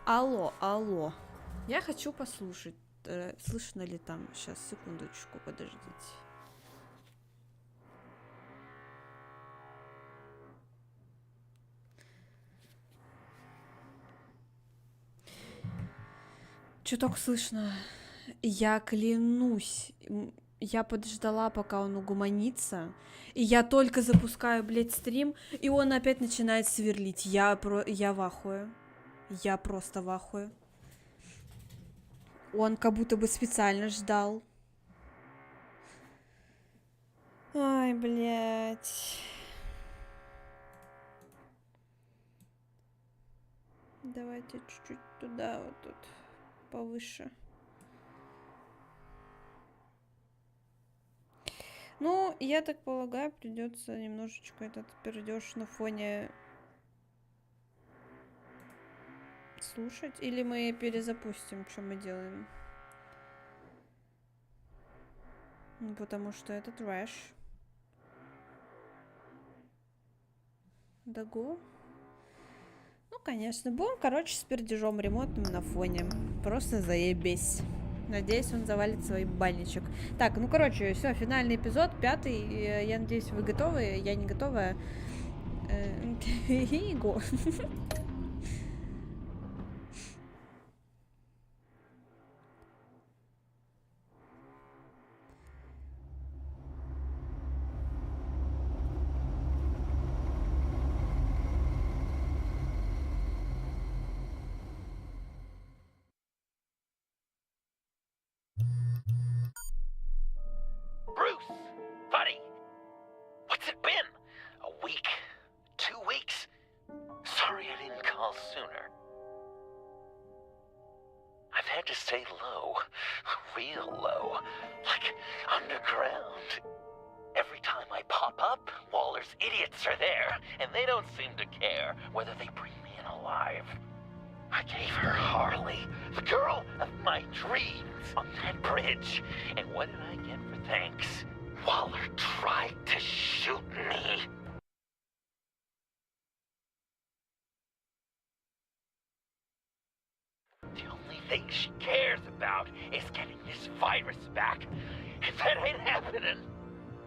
Алло, алло. Я хочу послушать. Слышно ли там? Сейчас, секундочку, подождите. Чуток слышно. Я клянусь. Я подождала, пока он угомонится. И я только запускаю, блядь, стрим, и он опять начинает сверлить. Я в ахуе. Я просто в ахуе. Он как будто бы специально ждал. Ай, блядь. Давайте чуть-чуть туда, вот тут, повыше. Ну, я так полагаю, придется немножечко этот пердеж на фоне слушать. Или мы перезапустим, что мы делаем. Ну, потому что это трэш. Дагу. Ну, конечно, будем, короче, с пердежом ремонтным на фоне. Просто заебись. Надеюсь, он завалит свой банничек. Так, ну, короче, все, финальный эпизод, 5-й. Я надеюсь, вы готовы. Я не готова. Го. Bruce, buddy, what's it been? A week? 2 weeks? Sorry I didn't call sooner. I've had to stay low, real low, like underground. Every time I pop up, Waller's idiots are there, and they don't seem to care whether they bring me in alive. I gave her Harley, the girl of my dreams, on that bridge, and what did I get for thanks? Waller tried to shoot me. The only thing she cares about is getting this virus back. If that ain't happening,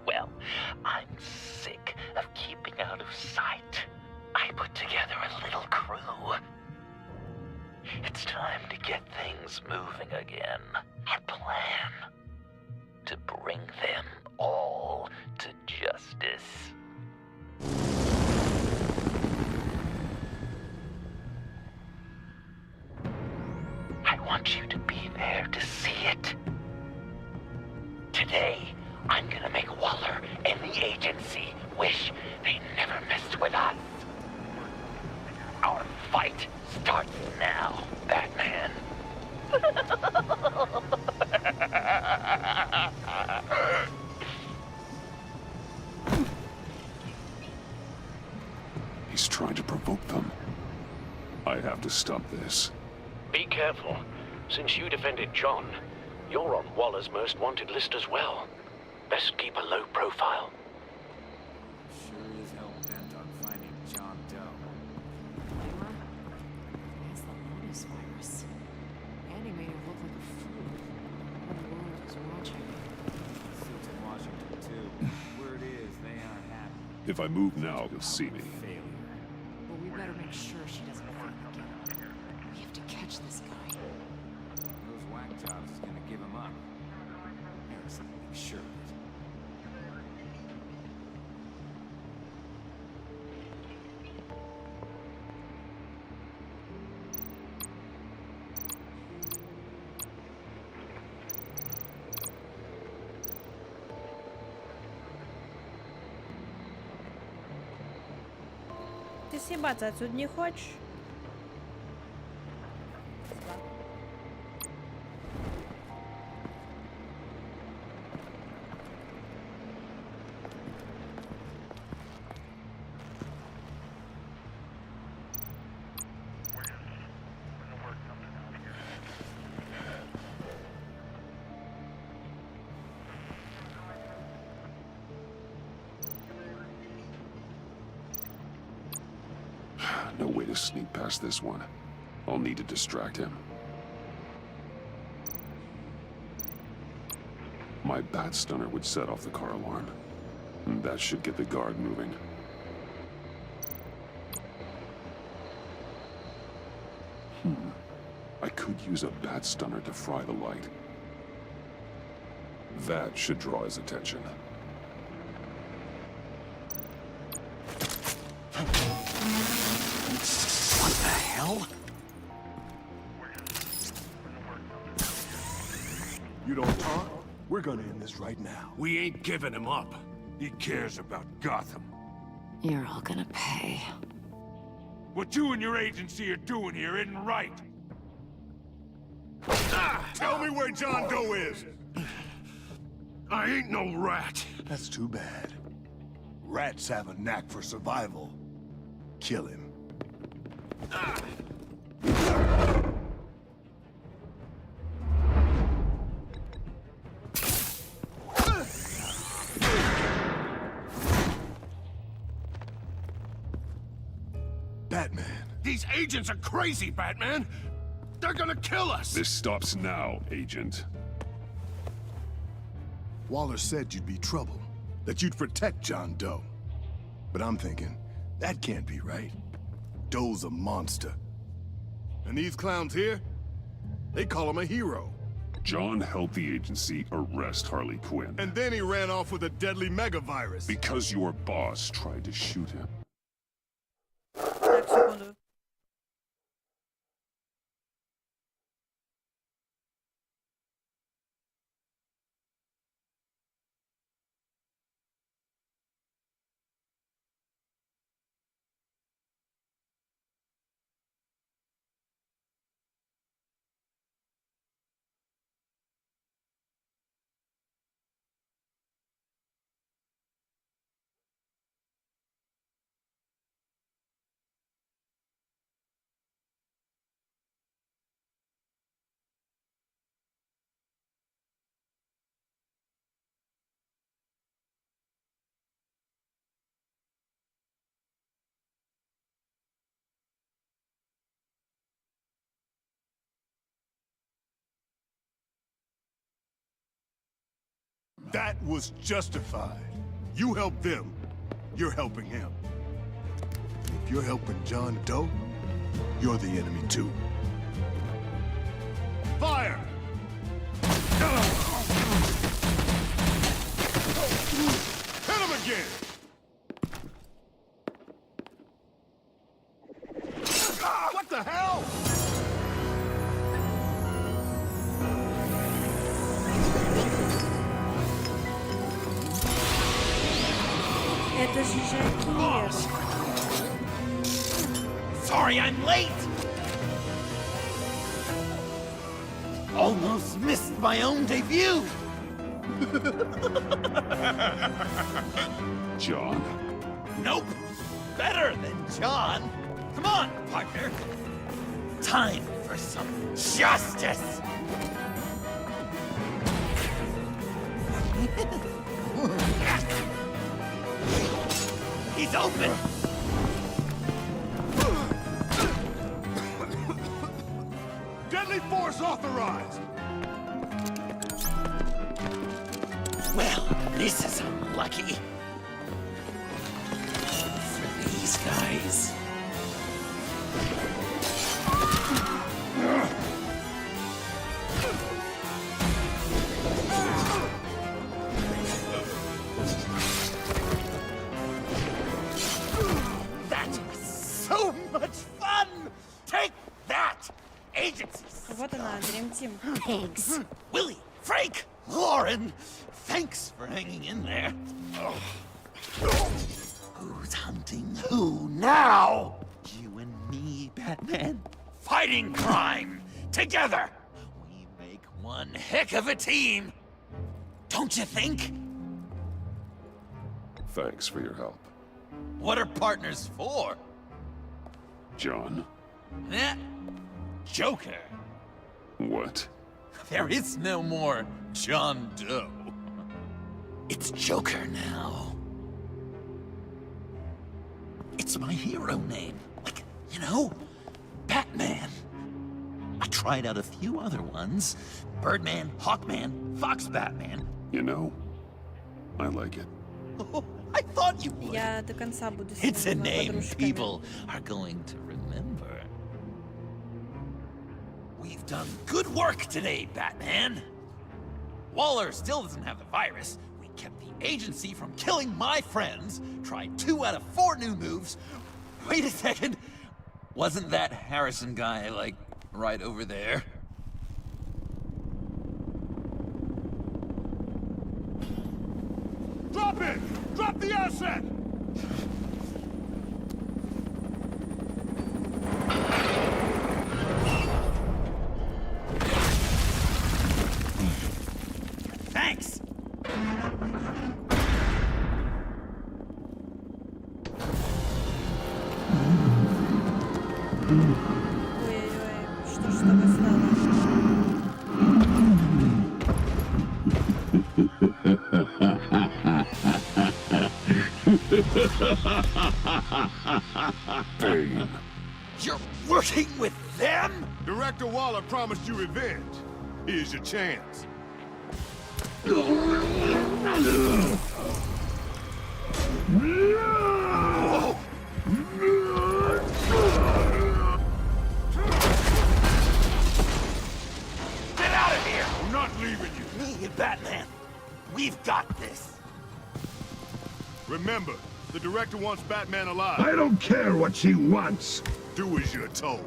well, I'm sick of keeping out of sight. I put together a little crew. It's time to get things moving again. And plan to bring them all to justice. I want you to be there to see it. Today, I'm gonna make Waller and the agency wish they never messed with us. Our fight starts now, Batman. He's trying to provoke them. I have to stop this. Be careful. Since you defended John, you're on Waller's most wanted list as well. Best keep a low profile. Sure is hell bent on finding John Doe. It's the Lotus virus. Andy made her look like a fool. The whole world is watching. Suits in Washington, too. Word is, they aren't happy. If I move now, he'll see me. Failure. But we better make sure she doesn't fail again. We have to catch this guy. Those whack jobs is gonna give him up. Harrison will make sure of it. Ты съебаться отсюда не хочешь? No way to sneak past this one. I'll need to distract him. My bat stunner would set off the car alarm. And that should get the guard moving. I could use a bat stunner to fry the light. That should draw his attention. What the hell? You don't talk? We're gonna end this right now. We ain't giving him up. He cares about Gotham. You're all gonna pay. What you and your agency are doing here isn't right. Tell me where John Doe is! I ain't no rat. That's too bad. Rats have a knack for survival. Kill him. Batman. These agents are crazy, Batman. They're gonna kill us. This stops now, Agent. Waller said you'd be trouble, that you'd protect John Doe. But I'm thinking, that can't be right. Doe's a monster. And these clowns here, they call him a hero. John helped the agency arrest Harley Quinn. And then he ran off with a deadly megavirus. Because your boss tried to shoot him. Так, секунду. That was justified. You helped them, you're helping him. And if you're helping John Doe, you're the enemy too. Fire! Hit him again! What the hell? Это же Жакир. Sorry I'm late! Almost missed my own debut! John? Nope! Better than John! Come on, partner! Time for some justice! He's open! Deadly force authorized! Well, this is unlucky. For these guys. That was so much fun! Take that, agencies! Вот она, Dream Team. Pigs. Willie, Frank, Lauren, thanks for hanging in there. Who's hunting who now? You and me, Batman. Fighting crime together. We make one heck of a team. Don't you think? Thanks for your help. What are partners for? John? Eh? Joker. What? There is no more John Doe. It's Joker now. It's my hero name. Like, you know, Batman. I tried out a few other ones. Birdman, Hawkman, Fox Batman. You know, I like it. I thought you would. Я до конца буду с It's a этими name подружками. people are going to remember. We've done good work today, Batman. Waller still doesn't have the virus. We kept the agency from killing my friends. Tried 2 out of 4 new moves. Wait a second. Wasn't that Harrison guy, like, right over there? Drop it! Drop the asset! Thanks! Ой-ой-ой, что ж с тобой стало? Bane. You're working with them? Director Waller promised you revenge. Here's your chance. Whoa! Get out of here! I'm not leaving you. Me and Batman, we've got this. Remember, the director wants Batman alive. I don't care what she wants. Do as you're told.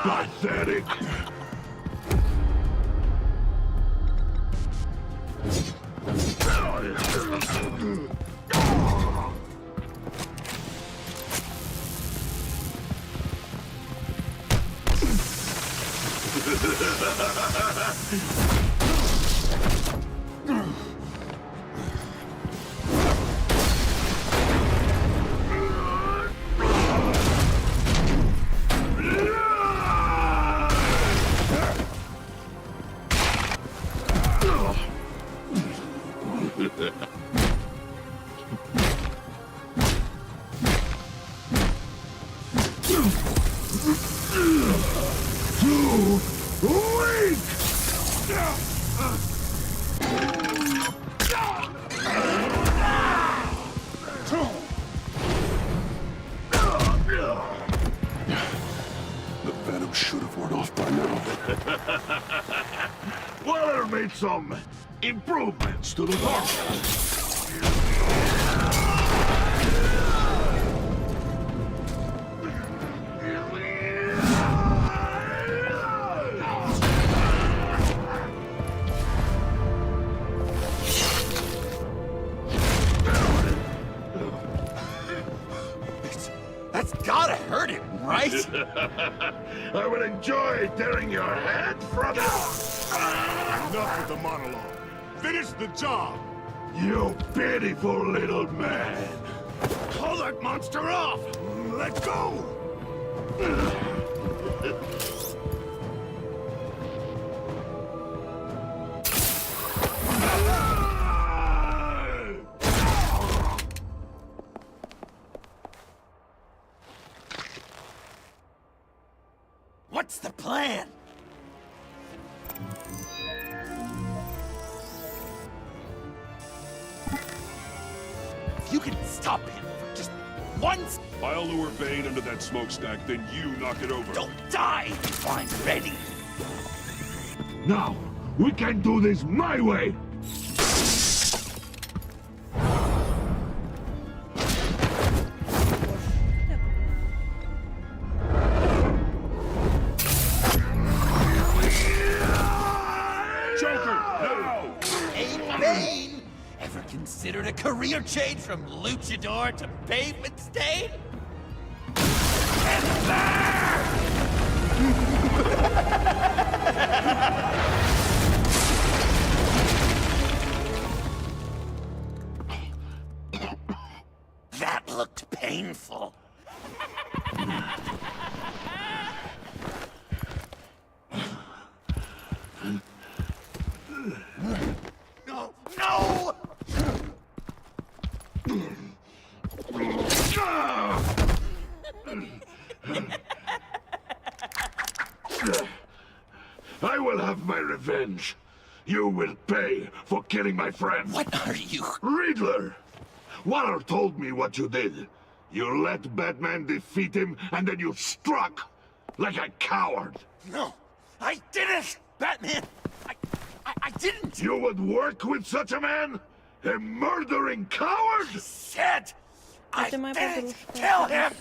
Pathetic. The venom should have worn off by now. Waller made some improvements to the formula. That's gotta hurt him, right? I would enjoy tearing your head from it. Enough with the monologue. Finish the job. You pitiful little man. Call that monster off! Let go. What's the plan? If you can stop him for just once, I'll lure Bane under that smokestack, then you knock it over. don't die if I'm ready. Now, we can do this my way. Joker, now. Hey, Bane! Ever considered a career change from luchador to pavement stain? Get there! That looked painful. I will have my revenge. You will pay for killing my friend. What are you? Riddler! Waller told me what you did. You let Batman defeat him, and then you struck like a coward. No, I didn't, Batman. I didn't. You would work with such a man? A murdering coward? Said I Это моя didn't подружка. kill him.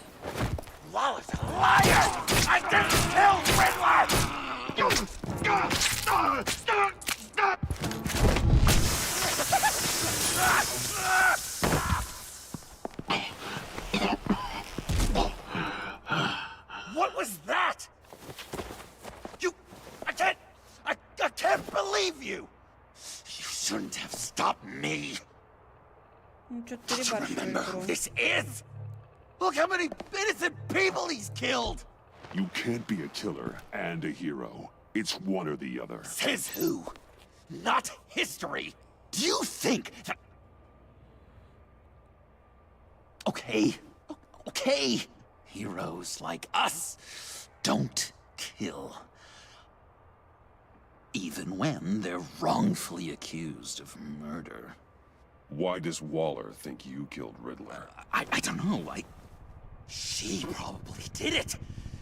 Waller's a liar. I didn't kill Riddler. What was that? I can't believe you! You shouldn't have stopped me! Ну, что-то Don't you remember who перебарщиваю. this is? Look how many innocent people he's killed! You can't be a killer and a hero. It's one or the other. Says who? Not history! Do you think that... Okay. Okay. Heroes like us don't kill. Even when they're wrongfully accused of murder. Why does Waller think you killed Riddler? I don't know, she probably did it!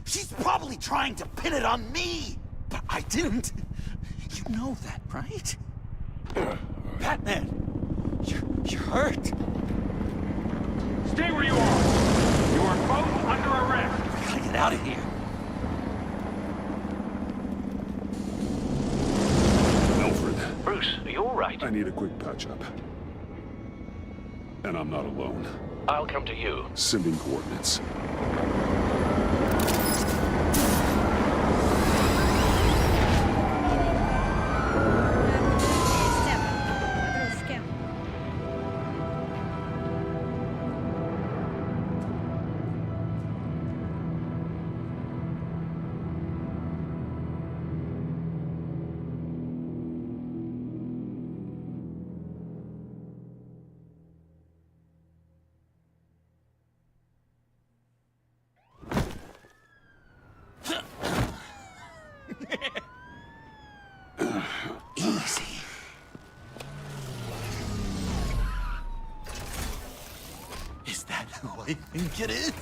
She's probably trying to pin it on me! But I didn't! You know that, right? Batman! You're hurt! Stay where you are! You are both under arrest! We gotta get out of here! Alfred, Bruce, are you all right? I need a quick patch-up. And I'm not alone. I'll come to you. Sending coordinates. Подружки. Easy. Is that who I think it is?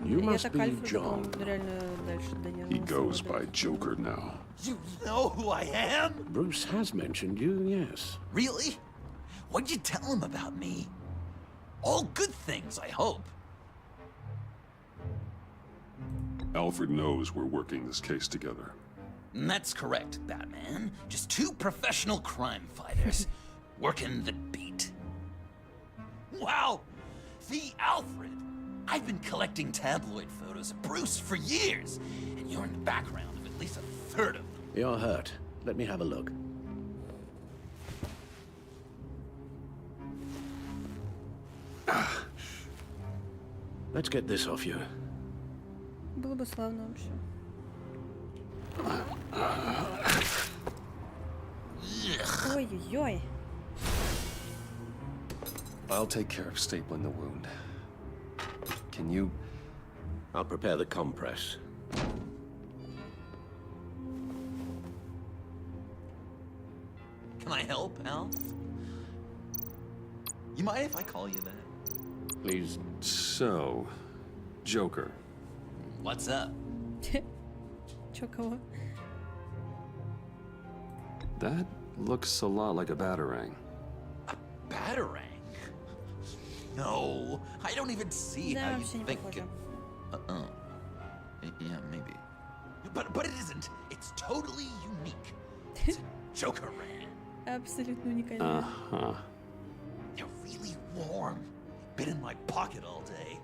You Я must так be Альфреду, John. он реально дальше до него He не goes смотрит. by Joker now. You know who I am? Bruce has mentioned you, yes. Really? What'd you tell him about me? All good things, I hope. Alfred knows we're working this case together. And that's correct, Batman. Just two professional crime fighters working the beat. Wow! The Alfred! I've been collecting tabloid photos of Bruce for years, and you're in the background of at least a third of them. You're hurt. Let me have a look. Let's get this off you. Было бы славно вообще. Ой-ой-ой. I'll take care of stapling the wound. Can you... I'll prepare the compress. Can I help, Al? You mind if I call you that? Please. So... Joker. What's up? Чё, кого? That looks a lot like a batarang. Batarang? No, I don't even see Да, how you вообще не think похоже. Yeah, maybe. But it isn't. It's totally unique. It's a Joker ring. Абсолютно уникально. Uh-huh. They're really warm. Been in my pocket all day.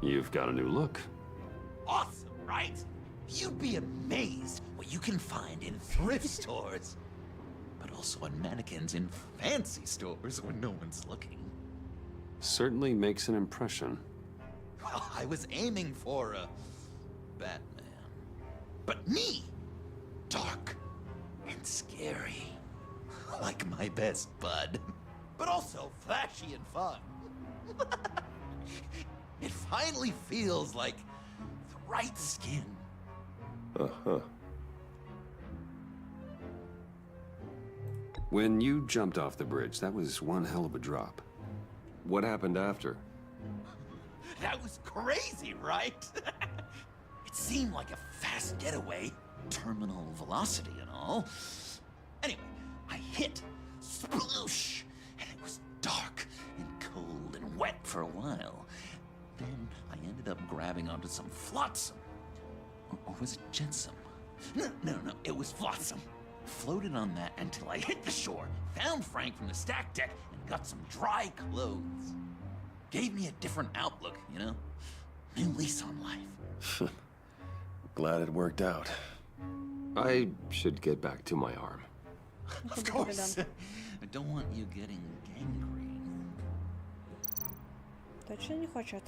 You've got a new look. Awesome, right? You'd be amazed what you can find in thrift stores. But also on mannequins in fancy stores when no one's looking. Certainly makes an impression. Well, I was aiming for a Batman. But me! Dark, scary. Like my best bud. But also flashy and fun. It finally feels like the right skin. Uh-huh. When you jumped off the bridge, that was one hell of a drop. What happened after? That was crazy, right? It seemed like a fast getaway. Terminal velocity and all. Anyway, I hit. Sploosh! And it was dark and cold and wet for a while. Then I ended up grabbing onto some flotsam. Or was it jetsam? No, it was flotsam. Floated on that until I hit the shore, found Frank from the stack deck, and got some dry clothes. Gave me a different outlook, you know? New lease on life. Glad it worked out. I should get back to my arm. Of course. I don't want you getting gangrene. Точно не хочет.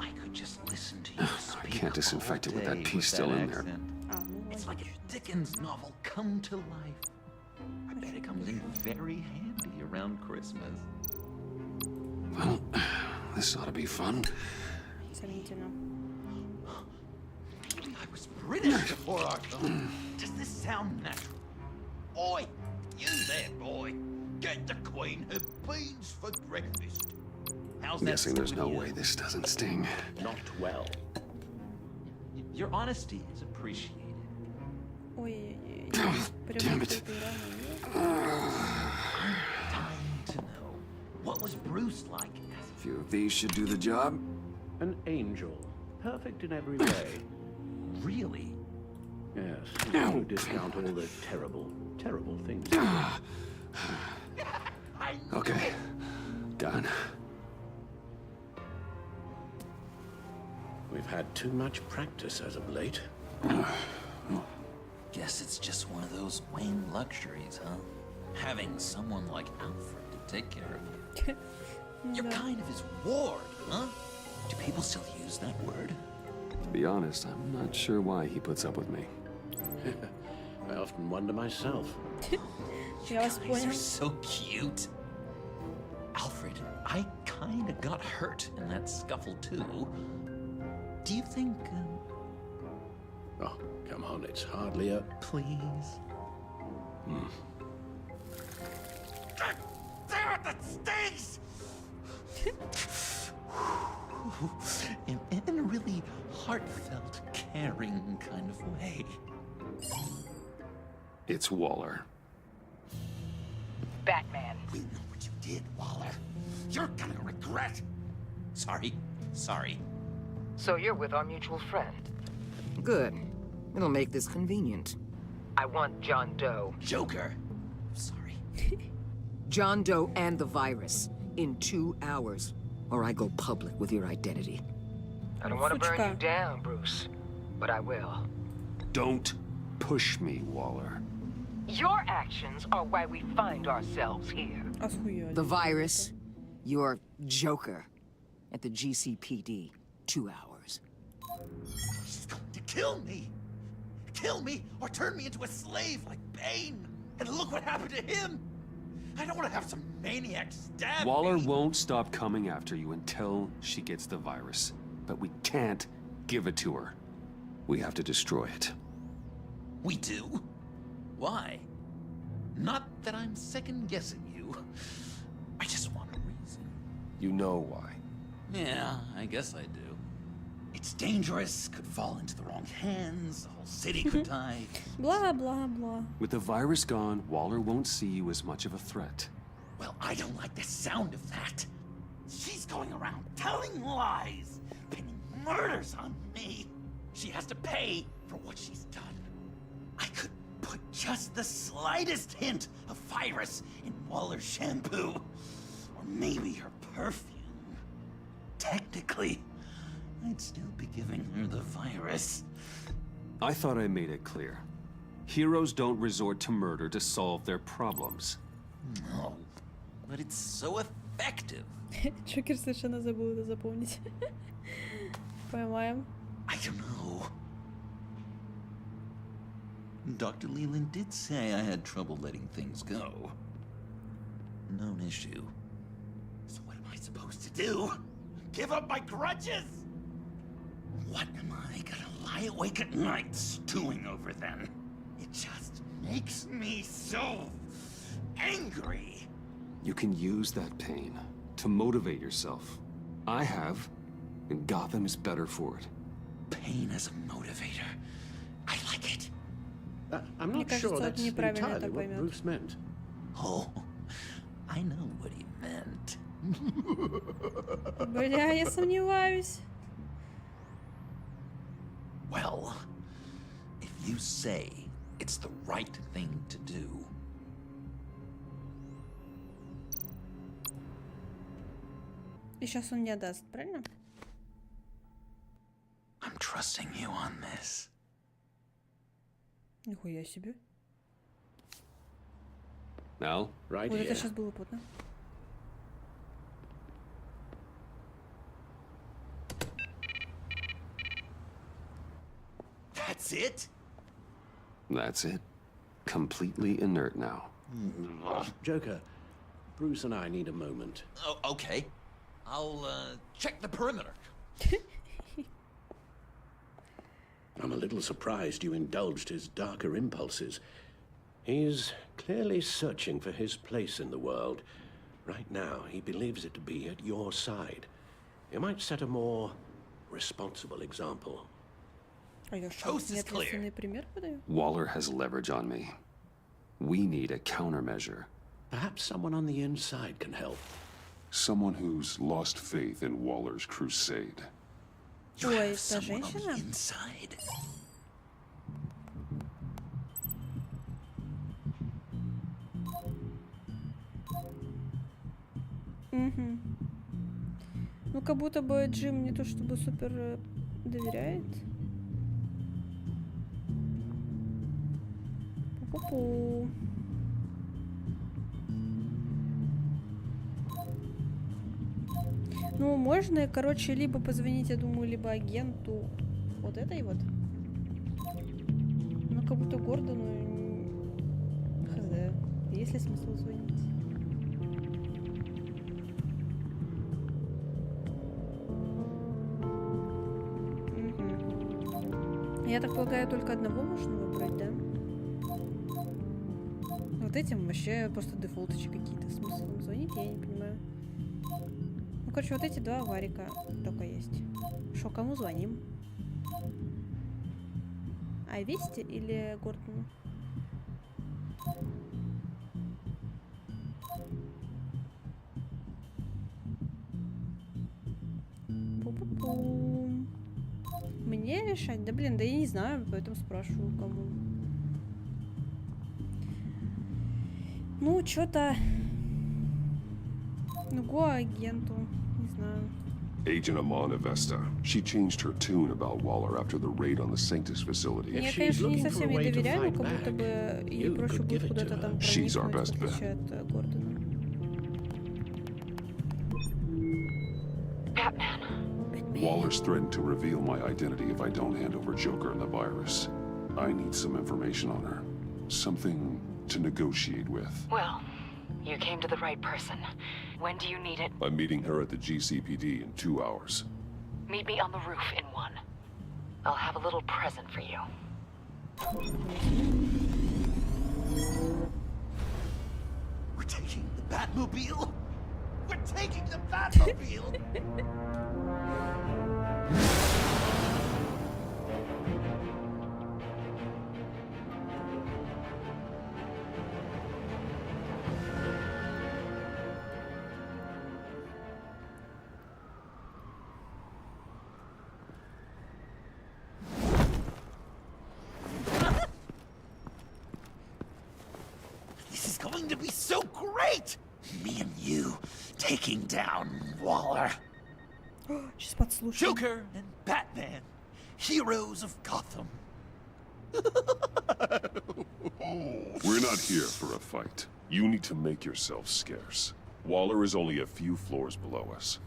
I could just listen to you speak. I can't disinfect it with that all piece day still with in that there. accent. It's like a Dickens novel come to life. I bet it comes in very handy around Christmas. Well, this ought to be fun. Сомнительно. Maybe I was British before our time. Does this sound natural? Oi, you there, boy. Get the Queen her beans for breakfast. How's I'm that? guessing there's no with way you? this doesn't sting. Not well. Your honesty is appreciated. Ой, Damn it. Dying to know, what was Bruce like as A few of these should do the job. An angel. Perfect in every way. really? Yes, you discount all the terrible, terrible things. Okay, done. We've had too much practice as of late. Guess it's just one of those Wayne luxuries, huh? Having someone like Alfred to take care of you. You're kind of his ward, huh? Do people still use that word? To be honest, I'm not sure why he puts up with me. I often wonder myself. Я вас Guys понял. are so cute. Alfred, I kind of got hurt in that scuffle too. Do you think, Oh, come on, it's hardly a... please? Damn it, that stings! in a really heartfelt, caring kind of way. It's Waller. Batman. We know what you did, Waller. You're gonna regret. Sorry. So you're with our mutual friend. Good. It'll make this convenient. I want John Doe. Joker. Sorry. John Doe and the virus in 2 hours, or I go public with your identity. I don't want to burn Сучка. you down, Bruce, but I will. Don't push me, Waller. Your actions are why we find ourselves here. Охуели. The virus, your Joker, at the GCPD, 2 hours. She's going to kill me. Kill me or turn me into a slave like Bane. And look what happened to him. I don't want to have some maniac stab Waller me. won't stop coming after you until she gets the virus. But we can't give it to her. We have to destroy it. We do? Why? Not that I'm second-guessing you. I just want a reason. You know why. Yeah, I guess I do. It's dangerous, could fall into the wrong hands, the whole city could die. Бла, бла, бла. With the virus gone, Waller won't see you as much of a threat. Well, I don't like the sound of that. She's going around telling lies, pinning murders on me. She has to pay for what she's done. I could put just the slightest hint of virus in Waller's shampoo. Or maybe her perfume. Technically, I'd still be giving her the virus. I thought I made it clear. Heroes don't resort to murder to solve their problems. No, but it's so effective. Джокер совершенно забыл это запомнить. Поймаем. I don't know. Dr. Leland did say I had trouble letting things go. Known issue. So what am I supposed to do? Give up my grudges? What am I gonna lie awake at night stewing over then? It just makes me so angry. You can use that pain to motivate yourself. I have, and Gotham is better for it. Pain as a motivator. I like it. I'm Мне not кажется, sure он that's неправильно это entirely what поймет. Bruce meant. Oh, I know what he meant. Бля, я сомневаюсь. Well, if you say it's the right thing to do. И сейчас он не отдаст, правильно? I'm trusting you on this. Нихуя себе. Now, Right Вот это here. сейчас было плотно. That's it? that's it. Completely inert now. Joker, Bruce and I need a moment. Oh, okay. I'll check the perimeter. I'm a little surprised you indulged his darker impulses. He's clearly searching for his place in the world. Right now, he believes it to be at your side. You might set a more responsible example. А я что, неответственный пример подаю? Waller has leverage on me. We need a countermeasure. Perhaps someone on the inside can help. Someone who's lost faith in Waller's crusade. You Ой, have это someone on женщина? the inside. Угу. Ну, как будто бы Джим не то чтобы супер доверяет. Пу-пу-пу. Ну, можно, короче, либо позвонить, я думаю, либо агенту вот этой вот. Ну, как будто Гордону... Хз. Есть ли смысл звонить? Угу. Я так полагаю, только одного можно выбрать, да? Вот этим вообще просто дефолточки какие-то. Смысл им звонить, я не понимаю. Ну, короче, вот эти два варика только есть. Шо, кому звоним? А Вести или Гордону? Пу-пу-пу. Мне решать? Да блин, да я не знаю, поэтому спрашиваю, кому. Ну, что-то... Ну, го агенту. Не знаю. Agent Amanda Vesta. She changed her tune about Waller after the raid on the Sanctus facility. Я, конечно, не совсем ей доверяю, но как будто бы ей проще будет куда-то там проникнуть, в отличие от Гордона. Waller's threatened to reveal my identity if I don't hand over Joker and the virus. I need some information on her. Something to negotiate with. Well, you came to the right person. When do you need it? I'm meeting her at the GCPD in 2 hours. Meet me on the roof in 1. I'll have a little present for you. We're taking the Batmobile? We're taking the Batmobile? This is going to be so great! Me and you taking down Waller. Сейчас подслушаю. Joker and Batman, heroes of Gotham. We're not here for a fight. You need to make yourself scarce. Waller is only a few floors below us.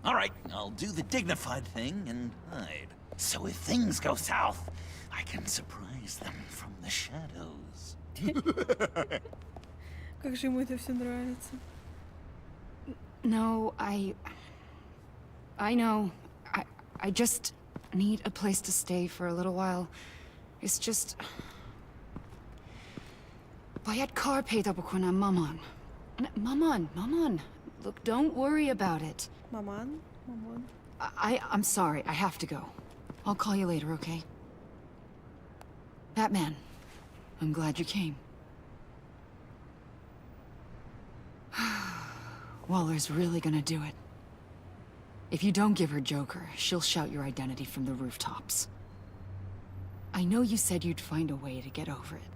All right, I'll do the dignified thing and hide. So if things go south, I can surprise them from the shadows. Как же ему это все нравится. No, I know. I just need a place to stay for a little while. It's just... Bayat kar payda bu kona maman. Maman. Look, don't worry about it. Maman. I'm sorry, I have to go. I'll call you later, okay? Batman, I'm glad you came. Waller's really gonna do it. If you don't give her Joker, she'll shout your identity from the rooftops. I know you said you'd find a way to get over it,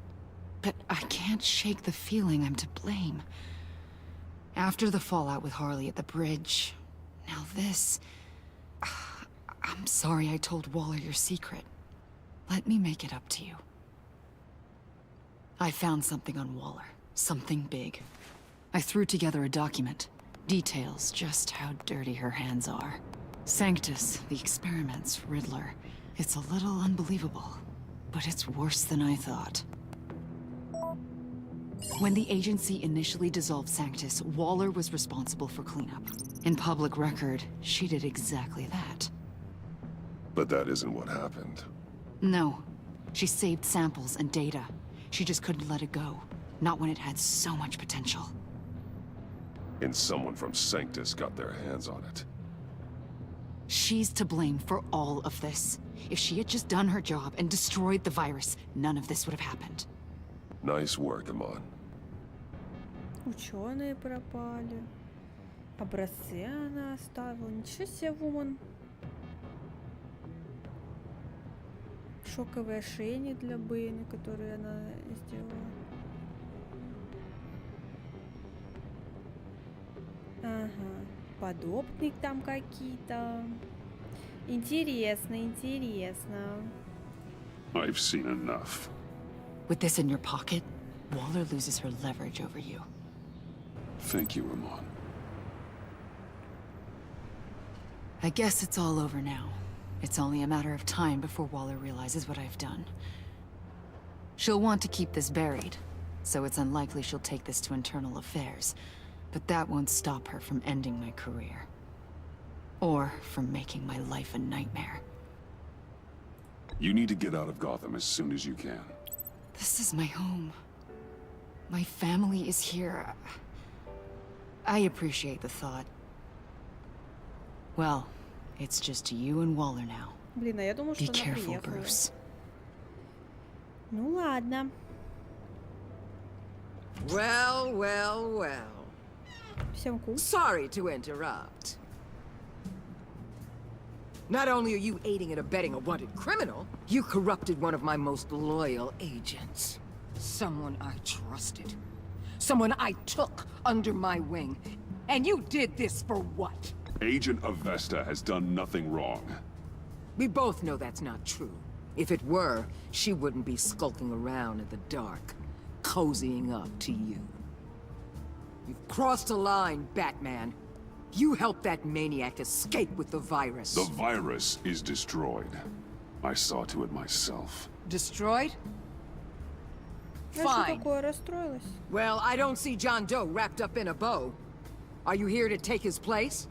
but I can't shake the feeling I'm to blame. After the fallout with Harley at the bridge, now this... I'm sorry I told Waller your secret. Let me make it up to you. I found something on Waller. Something big. I threw together a document. Details just how dirty her hands are. Sanctus, the experiments, Riddler. It's a little unbelievable, but it's worse than I thought. When the agency initially dissolved Sanctus, Waller was responsible for cleanup. In public record, she did exactly that. But that isn't what happened. No. She saved samples and data. She just couldn't let it go. Not when it had so much potential. And someone from Sanctus got their hands on it. She's to blame for all of this. If she had just done her job and destroyed the virus, none of this would have happened. Nice work, Amon. Ученые пропали. Образцы она оставила. Ничего себе, Вуман. Шоковые ошейники для Бэйна, которые она сделала. Ага. Подопник там какие-то. Интересно. I've seen enough. With this in your pocket, Waller loses her leverage over you. Thank you, Amon. I guess it's all over now. It's only a matter of time before Waller realizes what I've done. She'll want to keep this buried, so it's unlikely she'll take this to internal affairs. But that won't stop her from ending my career. Or from making my life a nightmare. You need to get out of Gotham as soon as you can. This is my home. My family is here. I appreciate the thought. Well, it's just you and Waller now. Блин, а я думала, что Be она careful, приехала. Bruce. Ну ладно. Well. Всем кул. Sorry to interrupt. Not only are you aiding and abetting a wanted criminal, you corrupted one of my most loyal agents. Someone I trusted. Someone I took under my wing. And you did this for what? Agent Avesta has done nothing wrong. We both know that's not true. If it were, she wouldn't be skulking around in the dark, cozying up to you. You've crossed a line, Batman. You helped that maniac escape with the virus. The virus is destroyed. I saw to it myself. Destroyed? Я что Fine. такое расстроилась? Well, I don't see John Doe wrapped up in a bow. Are you here to take his place?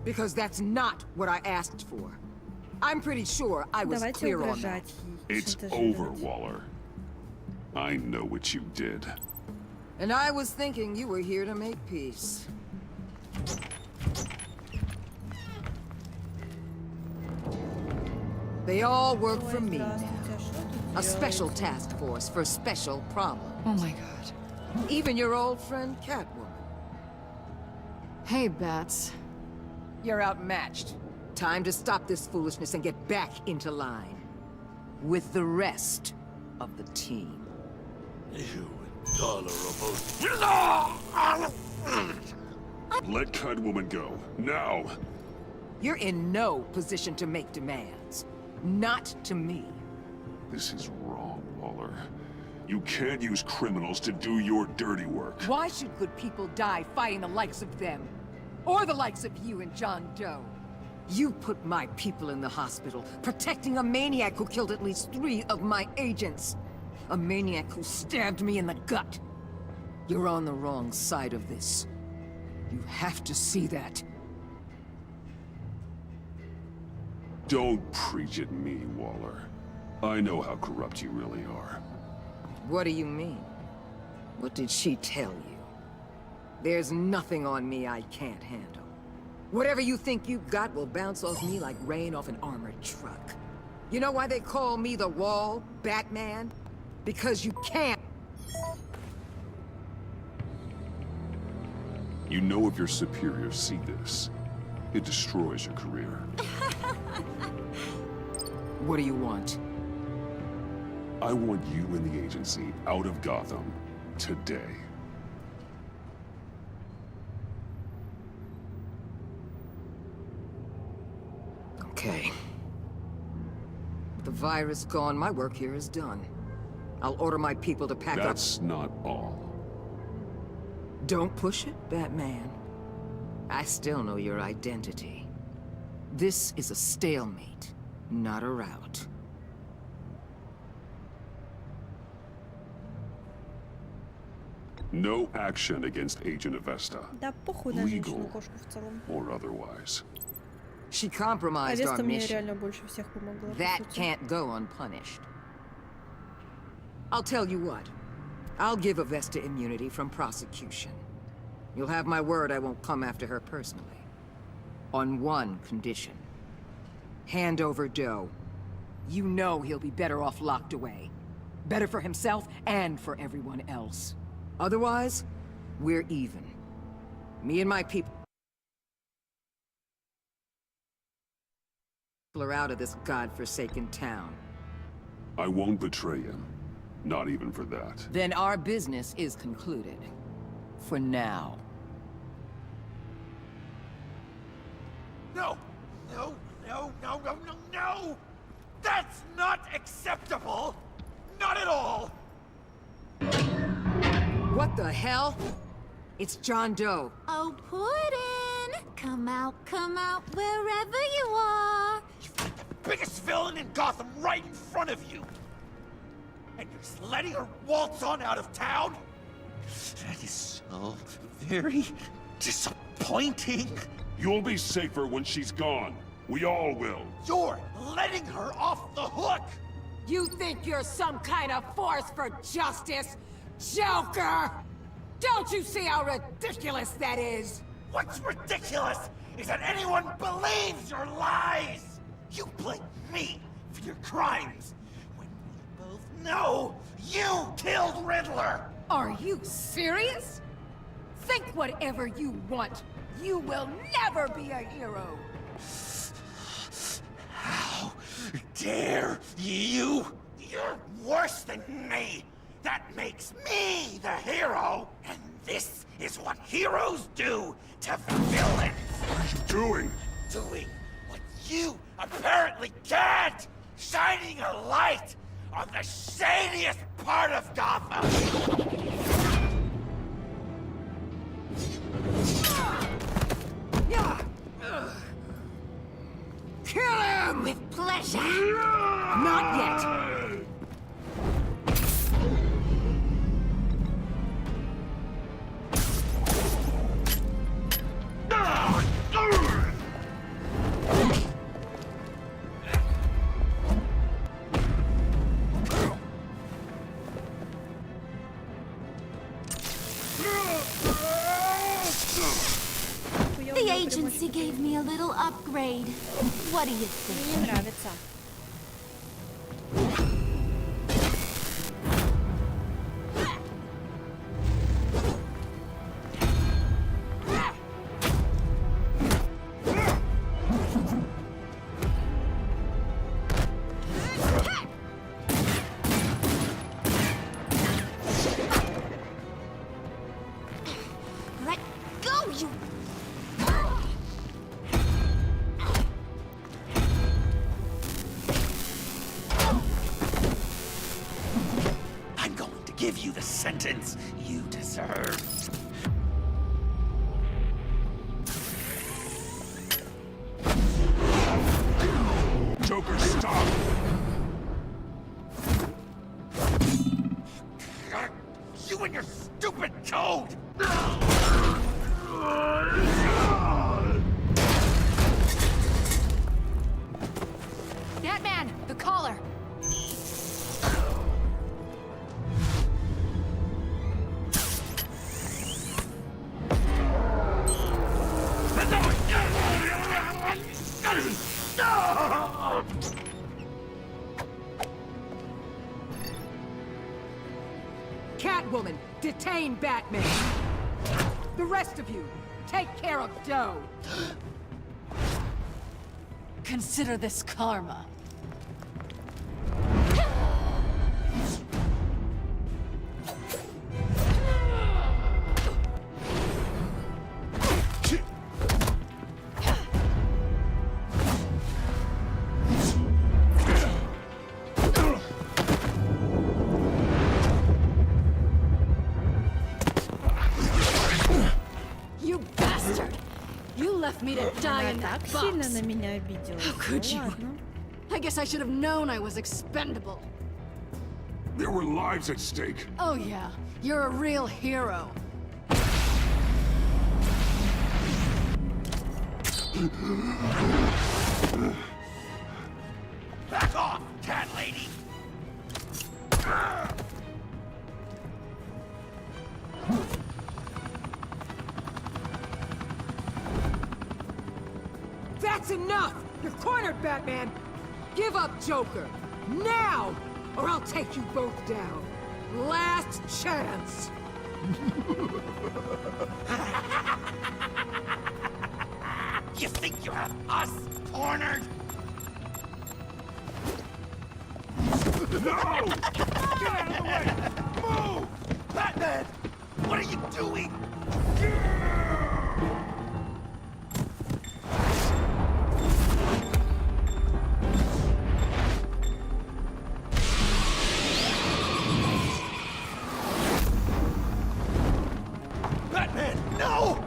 Because that's not what I asked for. I'm pretty sure I was Давайте clear on that. угрожать ей. It's шантажировать. over, Waller. I know what you did. And I was thinking you were here to make peace. They all work for me now. A special task force for special problems. Oh my god. Even your old friend Catwoman. Hey, Bats. You're outmatched. Time to stop this foolishness and get back into line. With the rest of the team. You intolerable... Let Catwoman go. Now! You're in no position to make demands. Not to me. This is wrong, Waller. You can't use criminals to do your dirty work. Why should good people die fighting the likes of them? Or the likes of you and John Doe? You put my people in the hospital, protecting a maniac who killed at least 3 of my agents. A maniac who stabbed me in the gut. You're on the wrong side of this. You have to see that. Don't preach at me, Waller. I know how corrupt you really are. What do you mean? What did she tell you? There's nothing on me I can't handle. Whatever you think you got will bounce off me like rain off an armored truck. You know why they call me the Wall, Batman? Because you can't. You know if your superiors see this, it destroys your career. What do you want? I want you and the agency out of Gotham today. Okay. With the virus gone, my work here is done. I'll order my people to pack up. That's not all. Don't push it, Batman. I still know your identity. This is a stalemate, not a rout. No action against Agent Avesta. Да похуй на женщину-кошку в целом. Or otherwise. She compromised our Авеста мне mission. реально больше всех помогла. That can't go unpunished. I'll tell you what. I'll give Avesta immunity from prosecution. You'll have my word I won't come after her personally. On one condition. Hand over Doe. You know he'll be better off locked away. Better for himself and for everyone else. Otherwise, we're even. Me and my people are out of this godforsaken town. I won't betray him. Not even for that. Then our business is concluded. For now. No! No, no, no, no, no, no! That's not acceptable! Not at all! What the hell? It's John Doe. Oh, Puddin'! Come out, wherever you are! You've got the biggest villain in Gotham right in front of you! And you're just letting her waltz on out of town? That is so very disappointing. You'll be safer when she's gone. We all will. You're letting her off the hook! You think you're some kind of force for justice? Joker! Don't you see how ridiculous that is? What's ridiculous is that anyone believes your lies! You blame me for your crimes, when we both know you killed Riddler! Are you serious? Think whatever you want. You will never be a hero. How dare you? You're worse than me! That makes me the hero! And this is what heroes do to villains! What are you doing? Doing what you apparently can't! Shining a light on the shadiest part of Gotham! Kill him! With pleasure! Not yet! The agency gave me a little upgrade. What do you think? Мне нравится. Let go, you... I'm going to give you the sentence you deserve. You and your stupid code! Batman, the collar. Catwoman, detain Batman. The rest of you, take care of Doe. Consider this karma. You bastard! You left me to die in that Так box. сильно на меня обиделась. How could Ну you? ладно. I guess I should have known I was expendable. There were lives at stake. Oh yeah, you're a real hero. Back off, cat lady! That's enough! You're cornered, Batman! Give up, Joker! Now! Or I'll take you both down. Last chance! You think you have us cornered? No! Get out of the way! Move! Batman! What are you doing? Batman, no!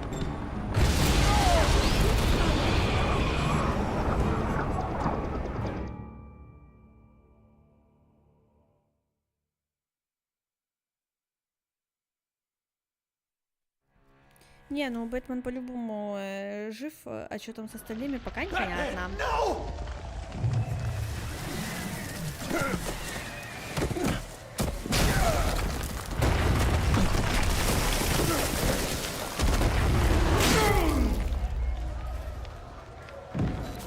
Не, ну Бэтмен по-любому жив, а что там с остальными, пока непонятно. No!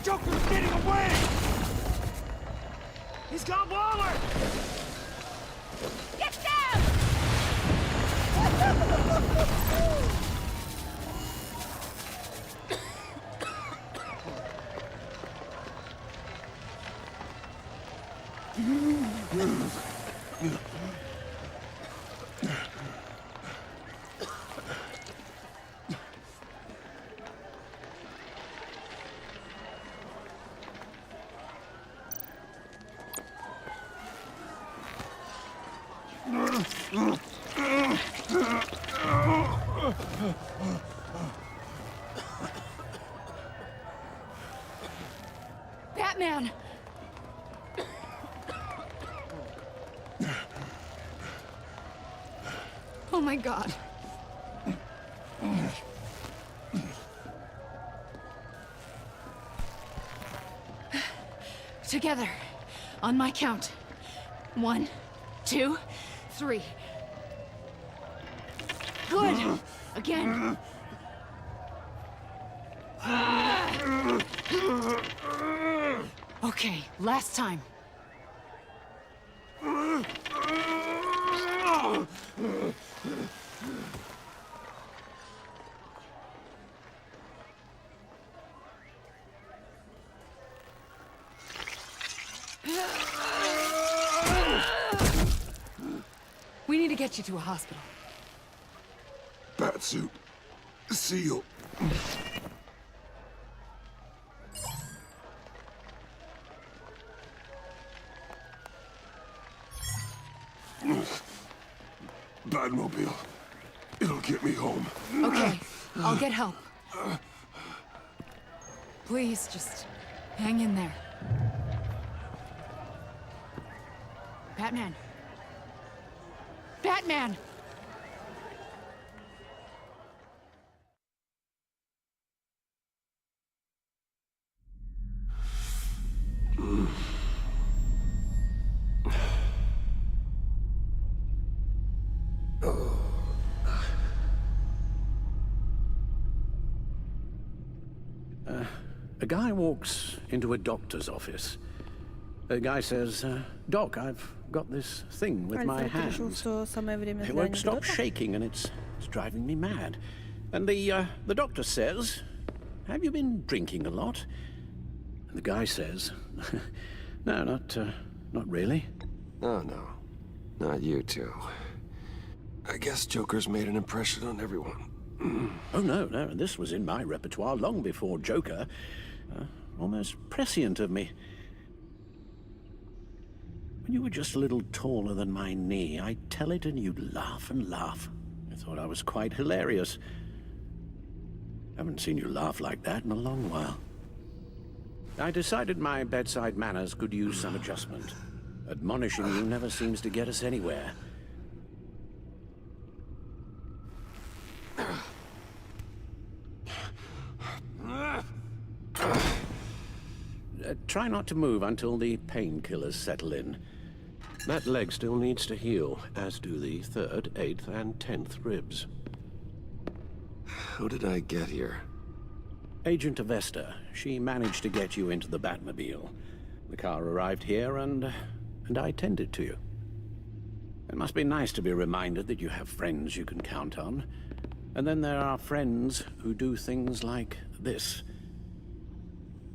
Joker's getting away! He's got Waller! Get down! Batman! Oh my god. Together, on my count. 1, 2, 3. Good! Again. Okay, last time. We need to get you to a hospital. Batsuit. Seal. Batmobile. It'll get me home. Okay, I'll get help. Please, just hang in there. Batman. Batman! A guy walks into a doctor's office. The guy says, Doc, I've got this thing with my hands. It won't stop shaking and it's driving me mad. And the doctor says, have you been drinking a lot? And the guy says, no, not really. Oh, no. Not you two. I guess Joker's made an impression on everyone. Oh, no, this was in my repertoire long before Joker. Almost prescient of me. When you were just a little taller than my knee, I'd tell it and you'd laugh and laugh. I thought I was quite hilarious. Haven't seen you laugh like that in a long while. I decided my bedside manners could use some adjustment. Admonishing you never seems to get us anywhere. Try not to move until the painkillers settle in. That leg still needs to heal, as do the 3rd, 8th, and 10th ribs. How did I get here? Agent Avesta. She managed to get you into the Batmobile. The car arrived here, and I tended to you. It must be nice to be reminded that you have friends you can count on. And then there are friends who do things like this.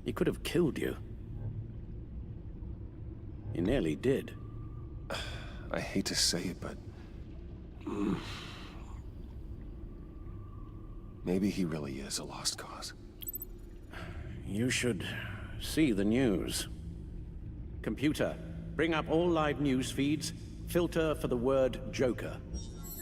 He could have killed you. He nearly did. I hate to say it, but... maybe he really is a lost cause. You should see the news. Computer, bring up all live news feeds. Filter for the word Joker.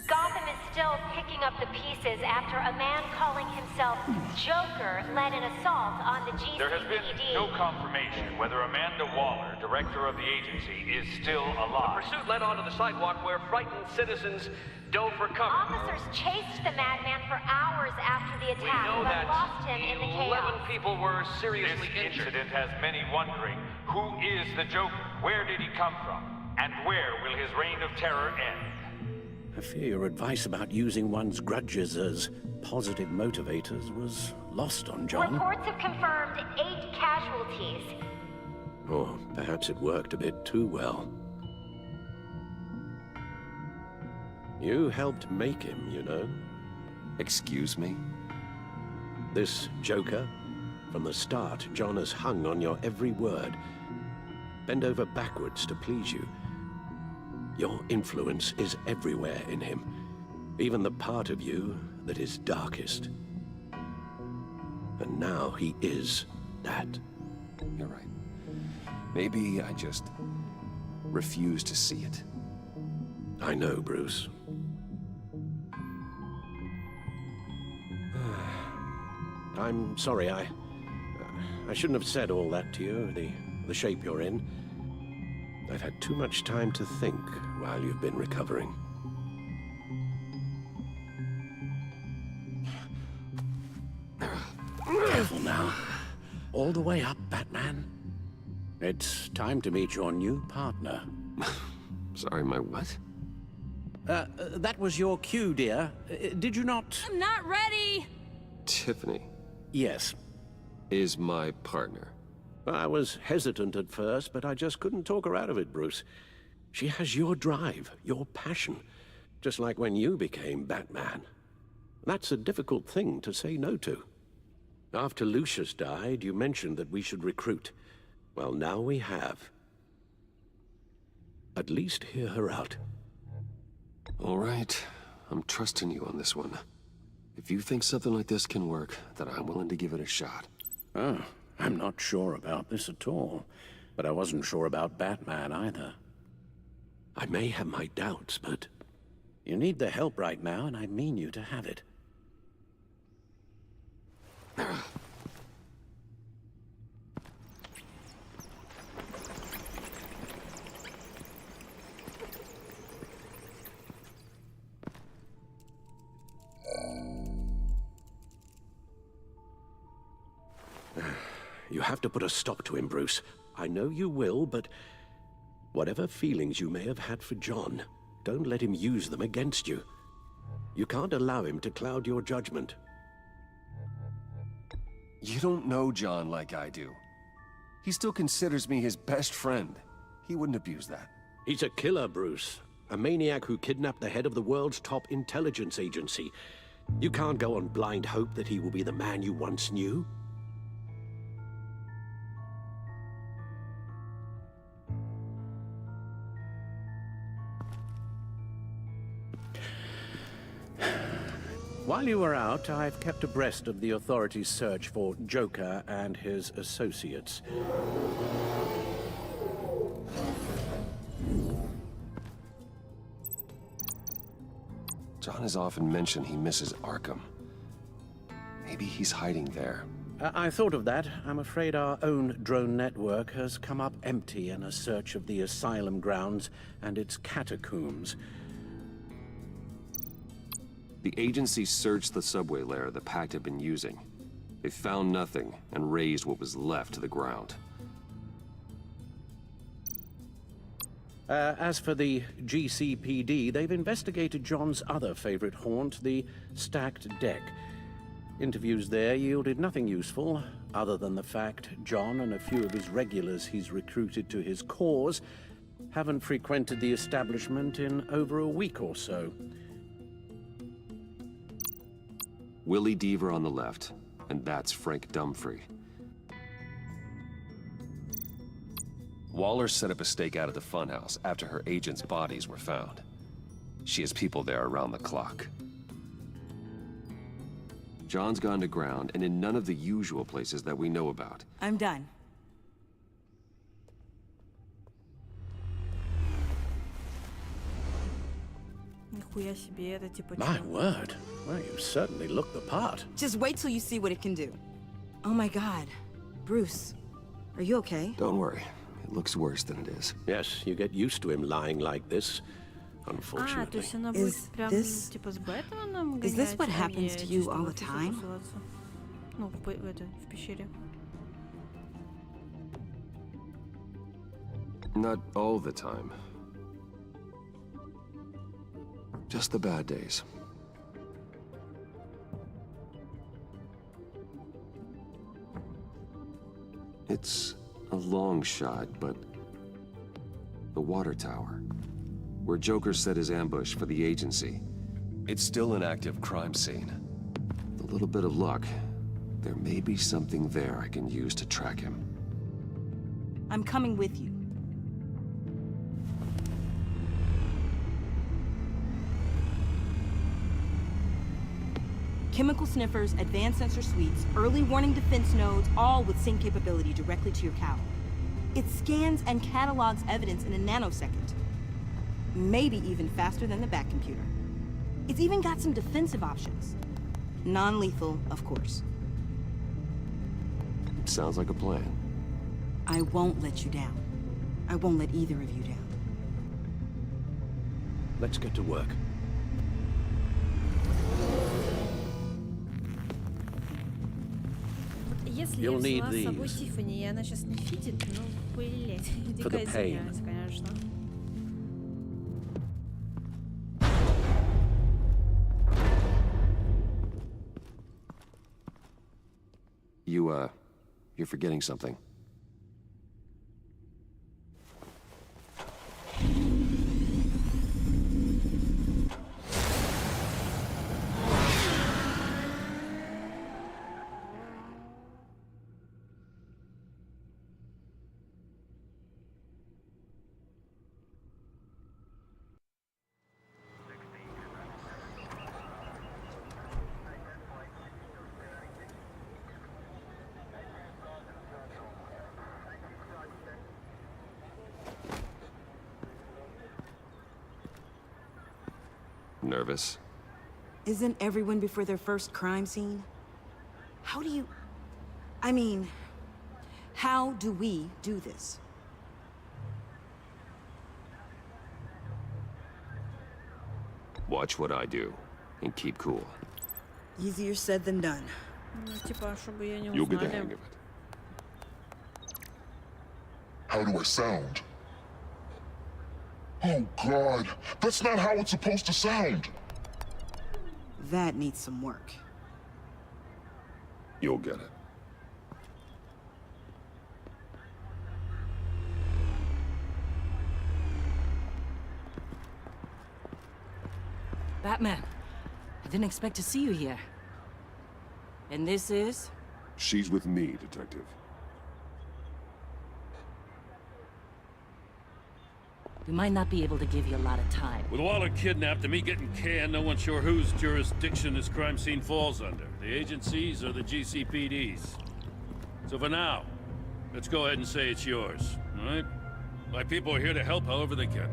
Gotham is still picking up the pieces after a man calling himself Joker led an assault on the GCPD. There has been no confirmation whether Amanda Waller, director of the agency, is still alive. The pursuit led onto the sidewalk where frightened citizens dove for cover. Officers chased the madman for hours after the attack, We know but that lost him in the 11 chaos. people were seriously This injured. incident has many wondering, who is the Joker? Where did he come from? And where will his reign of terror end? I fear your advice about using one's grudges as positive motivators was lost on John. Reports have confirmed 8 casualties. Or perhaps it worked a bit too well. You helped make him, you know. Excuse me? This Joker, from the start, John has hung on your every word. Bend over backwards to please you. Your influence is everywhere in him, even the part of you that is darkest. And now he is that. You're right. Maybe I just refuse to see it. I know, Bruce. I'm sorry, I shouldn't have said all that to you, the shape you're in. I've had too much time to think while you've been recovering. Careful now. All the way up, Batman. It's time to meet your new partner. Sorry, my what? That was your cue, dear. Did you not? I'm not ready! Tiffany. Yes. Is my partner. I was hesitant at first, but I just couldn't talk her out of it, Bruce. She has your drive, your passion, just like when you became Batman. That's a difficult thing to say no to. After Lucius died, you mentioned that we should recruit. Well, now we have. At least hear her out. All right. I'm trusting you on this one. If you think something like this can work, then I'm willing to give it a shot. Oh. I'm not sure about this at all, but I wasn't sure about Batman either. I may have my doubts, but you need the help right now, and I mean you to have it. You have to put a stop to him, Bruce. I know you will, but whatever feelings you may have had for John, don't let him use them against you. You can't allow him to cloud your judgment. You don't know John like I do. He still considers me his best friend. He wouldn't abuse that. He's a killer, Bruce. A maniac who kidnapped the head of the world's top intelligence agency. You can't go on blind hope that he will be the man you once knew. While you were out, I've kept abreast of the authorities' search for Joker and his associates. John has often mentioned he misses Arkham. Maybe he's hiding there. I thought of that. I'm afraid our own drone network has come up empty in a search of the asylum grounds and its catacombs. The agency searched the subway lair the Pact had been using. They found nothing and razed what was left to the ground. As for the GCPD, they've investigated John's other favorite haunt, the stacked deck. Interviews there yielded nothing useful, other than the fact John and a few of his regulars he's recruited to his cause haven't frequented the establishment in over a week or so. Willie Deaver on the left, and that's Frank Dumfrey. Waller set up a stakeout at the funhouse after her agents' bodies were found. She has people there around the clock. John's gone to ground and in none of the usual places that we know about. I'm done. Нихуя себе, это типа My чё? word. Well, you certainly look the part. Just wait till you see what it can do. Oh my god. Bruce, are you okay? Don't worry. It looks worse than it is. Yes, you get used to him lying like this, unfortunately. То есть она будет прям типа с Бэтменом Is this гонять, what а happens не to you чисто all в the офисе time? тусоваться? Ну, в пещере. Not all the time. Just the bad days. It's a long shot, but the water tower, where Joker set his ambush for the agency, it's still an active crime scene. With a little bit of luck, there may be something there I can use to track him. I'm coming with you. Chemical sniffers, advanced sensor suites, early warning defense nodes, all with sync capability directly to your cowl. It scans and catalogs evidence in a nanosecond. Maybe even faster than the Bat computer. It's even got some defensive options. Non-lethal, of course. Sounds like a plan. I won't let you down. I won't let either of you down. Let's get to work. Если я взяла с собой Тиффани, и она сейчас не фитит, ну, блять, дико извиняюсь, конечно. You're forgetting something. Nervous? Isn't everyone before their first crime scene? How do you... I mean, how do we do this? Watch what I do, and keep cool. Easier said than done. Ну, типа, чтобы я не You'll get the узнали. hang of it. How do I sound? Oh, God. That's not how it's supposed to sound. That needs some work. You'll get it. Batman, I didn't expect to see you here. And this is? She's with me, Detective. We might not be able to give you a lot of time. With Waller kidnapped and me getting canned, no one's sure whose jurisdiction this crime scene falls under. The agencies or the GCPD's. So for now, let's go ahead and say it's yours, all right? My people are here to help however they can.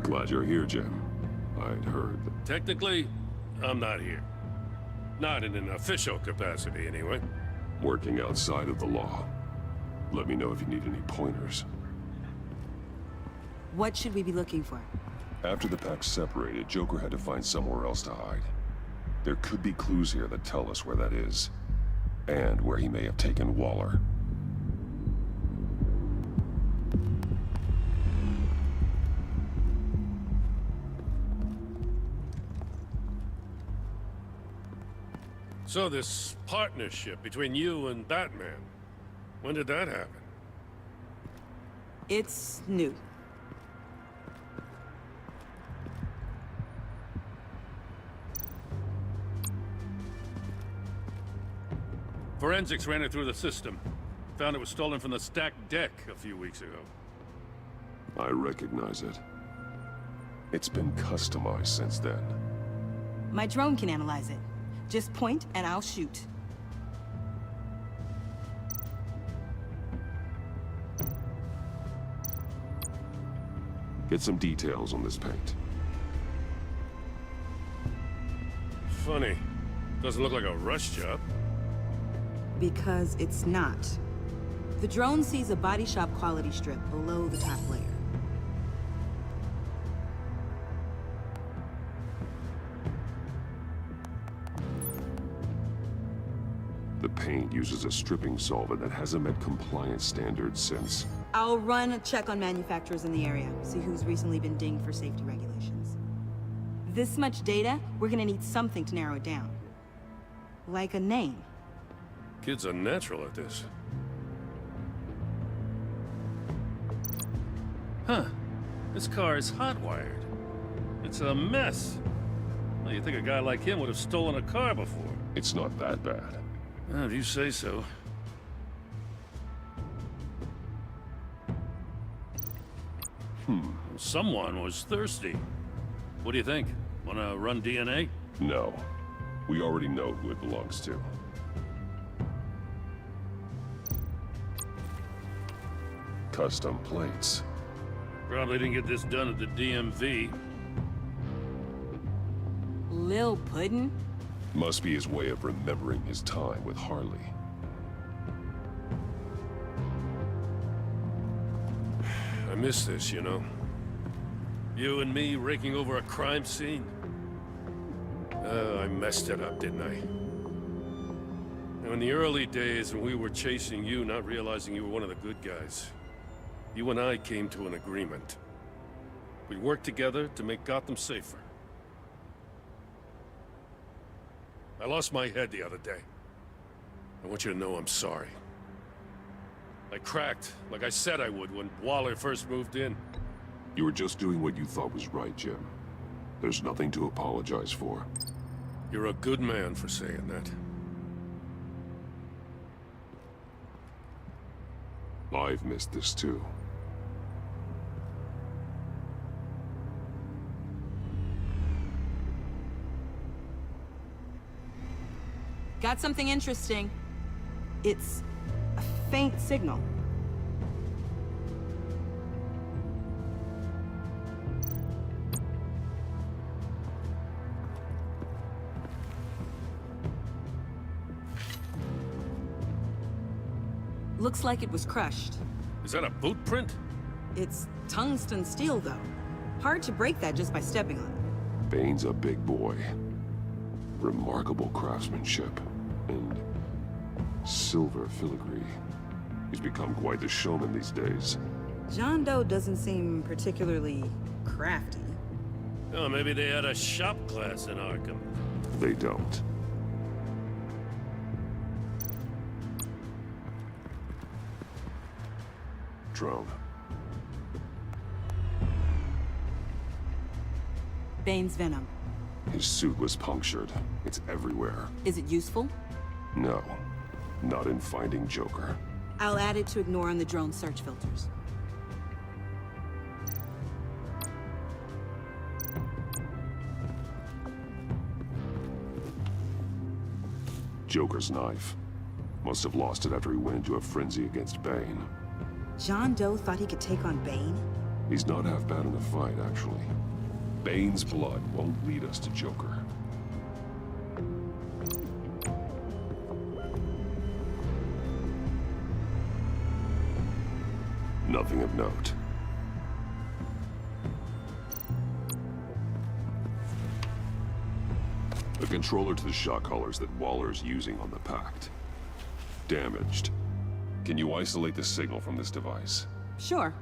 Glad you're here, Jim. I'd heard that... Technically, I'm not here. Not in an official capacity, anyway. Working outside of the law. Let me know if you need any pointers. What should we be looking for? After the pack separated, Joker had to find somewhere else to hide. There could be clues here that tell us where that is. And where he may have taken Waller. So this partnership between you and Batman, when did that happen? It's new. Forensics ran it through the system. Found it was stolen from the stacked deck a few weeks ago. I recognize it. It's been customized since then. My drone can analyze it. Just point and I'll shoot. Get some details on this paint. Funny. Doesn't look like a rush job. Because it's not. The drone sees a body shop quality strip below the top layer. The paint uses a stripping solvent that hasn't met compliance standards since... I'll run a check on manufacturers in the area, see who's recently been dinged for safety regulations. This much data, we're gonna need something to narrow it down. Like a name. Kids are natural at this. Huh. This car is hot-wired. It's a mess. Well, you'd think a guy like him would have stolen a car before. It's not that bad. Well, if you say so. Someone was thirsty. What do you think? Wanna run DNA? No. We already know who it belongs to. Custom plates. Probably didn't get this done at the DMV. Lil Puddin'? Must be his way of remembering his time with Harley. I miss this, you know. You and me raking over a crime scene. I messed it up, didn't I? Now, in the early days when we were chasing you, not realizing you were one of the good guys, you and I came to an agreement. We worked together to make Gotham safer. I lost my head the other day. I want you to know I'm sorry. I cracked, like I said I would when Waller first moved in. You were just doing what you thought was right, Jim. There's nothing to apologize for. You're a good man for saying that. I've missed this too. Got something interesting. It's a faint signal. Looks like it was crushed. Is that a boot print? It's tungsten steel, though. Hard to break that just by stepping on it. Bane's a big boy. Remarkable craftsmanship. And silver filigree. He's become quite the showman these days. John Doe doesn't seem particularly crafty. Oh, maybe they had a shop class in Arkham. They don't. Drone. Bane's venom. His suit was punctured. It's everywhere. Is it useful? No, not in finding Joker. I'll add it to ignore on the drone search filters. Joker's knife. Must have lost it after he went into a frenzy against Bane. John Doe thought he could take on Bane? He's not half bad in a fight, actually. Bane's blood won't lead us to Joker. Nothing of note. The controller to the shot collars that Waller's using on the Pact. Damaged. Can you isolate the signal from this device? Sure,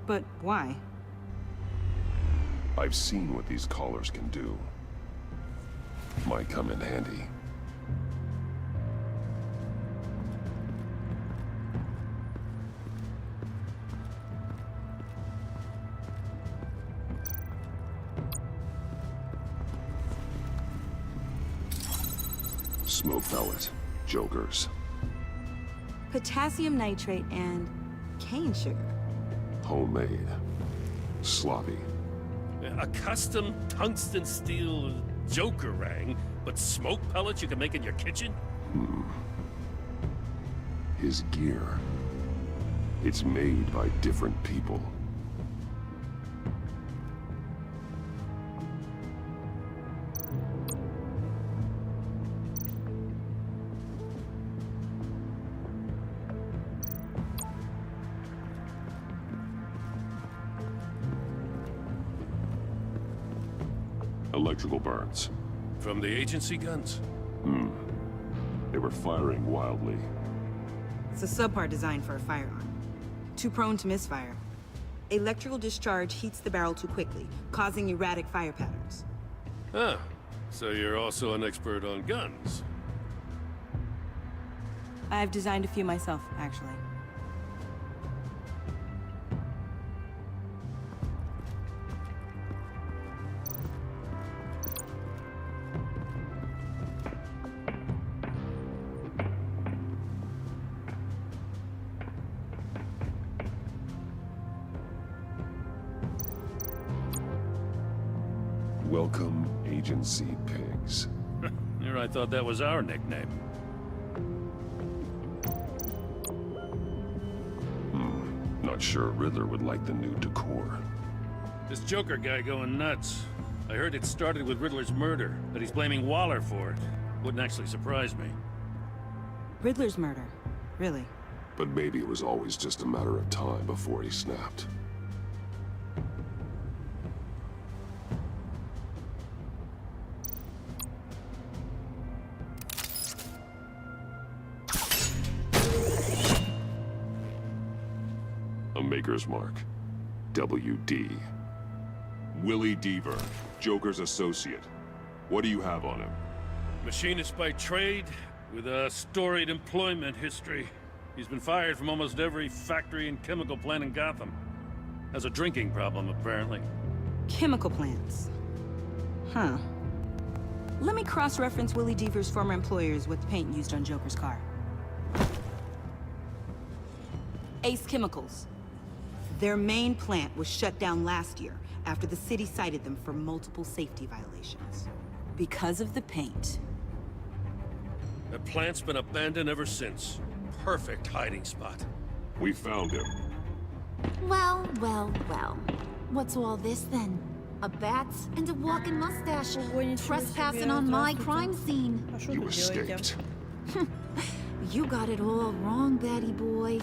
but why? I've seen what these collars can do. Might come in handy. Smoke pellet. Jokers. Potassium nitrate and cane sugar. Homemade. Sloppy. A custom tungsten steel Joker ring, but smoke pellets you can make in your kitchen? His gear. It's made by different people. Electrical burns. From the agency guns? They were firing wildly. It's a subpart designed for a firearm. Too prone to misfire. Electrical discharge heats the barrel too quickly, causing erratic fire patterns. Ah, so you're also an expert on guns. I've designed a few myself, actually. Welcome, Agency Pigs. Here I thought that was our nickname. Not sure Riddler would like the new decor. This Joker guy going nuts. I heard it started with Riddler's murder, but he's blaming Waller for it. Wouldn't actually surprise me. Riddler's murder? Really? But maybe it was always just a matter of time before he snapped. A Maker's Mark. WD. Willie Deaver, Joker's associate. What do you have on him? Machinist by trade, with a storied employment history. He's been fired from almost every factory and chemical plant in Gotham. Has a drinking problem, apparently. Chemical plants. Huh. Let me cross-reference Willie Deaver's former employers with the paint used on Joker's car. Ace Chemicals. Their main plant was shut down last year after the city cited them for multiple safety violations. Because of the paint. The plant's been abandoned ever since. Perfect hiding spot. We found him. Well, well, well. What's all this then? A bat and a walking mustache trespassing on my crime scene. You escaped. You got it all wrong, Batty boy.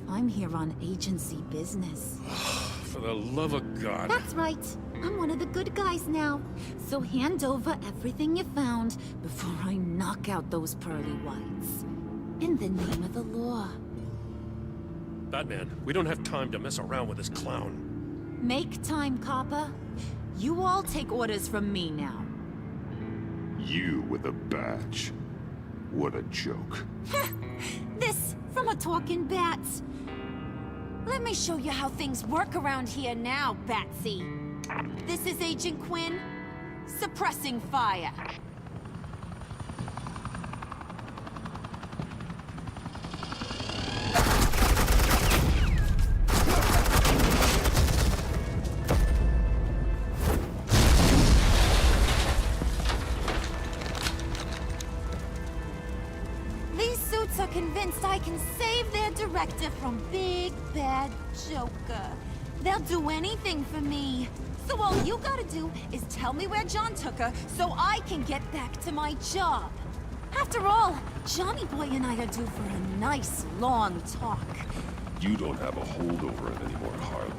I'm here on agency business. For the love of God. That's right. I'm one of the good guys now. So hand over everything you found before I knock out those pearly whites. In the name of the law. Batman, we don't have time to mess around with this clown. Make time, copper. You all take orders from me now. You with a badge. What a joke. This from a talking bat. Let me show you how things work around here now, Batsy. This is Agent Quinn. suppressing fire. These suits are convinced I can save their director from Big Bad Joker. They'll do anything for me. So all you gotta do is tell me where John took her so I can get back to my job. After all, Johnny Boy and I are due for a nice long talk. You don't have a hold over him anymore, Harley.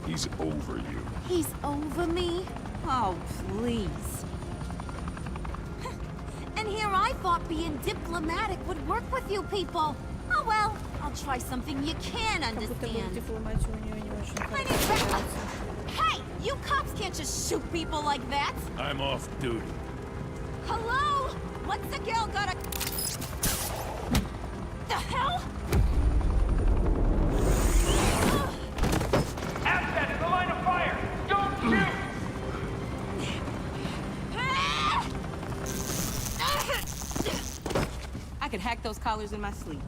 He's over you. He's over me? Oh, please. And here I thought being diplomatic would work with you people. Oh well, I'll try something you can understand. Hey, you cops can't just shoot people like that. I'm off duty. Hello? What's the girl got a... The hell? Asset in the line of fire! Don't shoot! I could hack those collars in my sleep.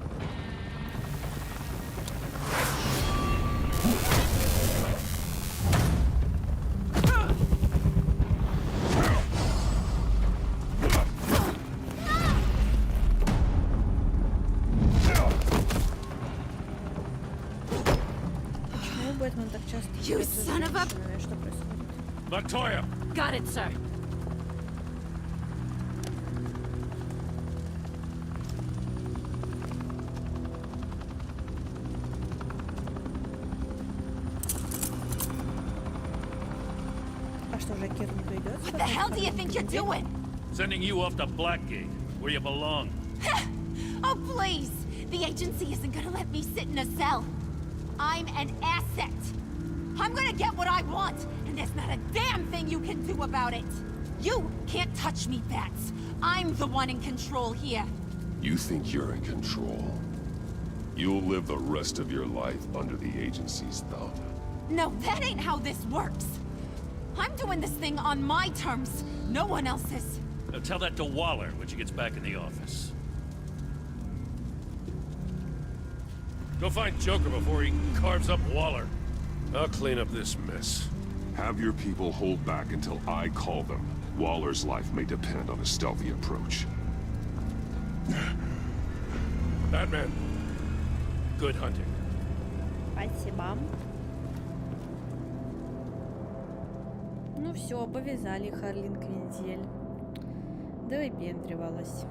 Бэтмен так часто... You son of a... Что происходит? Latoya! Got it, sir. А что, уже Кирн придет? What the hell do you think you're doing? Sending you off to Blackgate, where you belong. Oh, please! The agency isn't gonna let me sit in a cell. I'm an asset. I'm gonna get what I want, and there's not a damn thing you can do about it. You can't touch me, Bats. I'm the one in control here. You think you're in control? You'll live the rest of your life under the agency's thumb. No, that ain't how this works. I'm doing this thing on my terms, no one else's. Now tell that to Waller when she gets back in the office. Go find Joker before he carves up Waller. I'll clean up this mess. Have your people hold back until I call them. Waller's life may depend on a stealthy approach. Batman, good hunting. Спасибо. Ну все, повязали Харлин Квинзель. Да выпендривалась.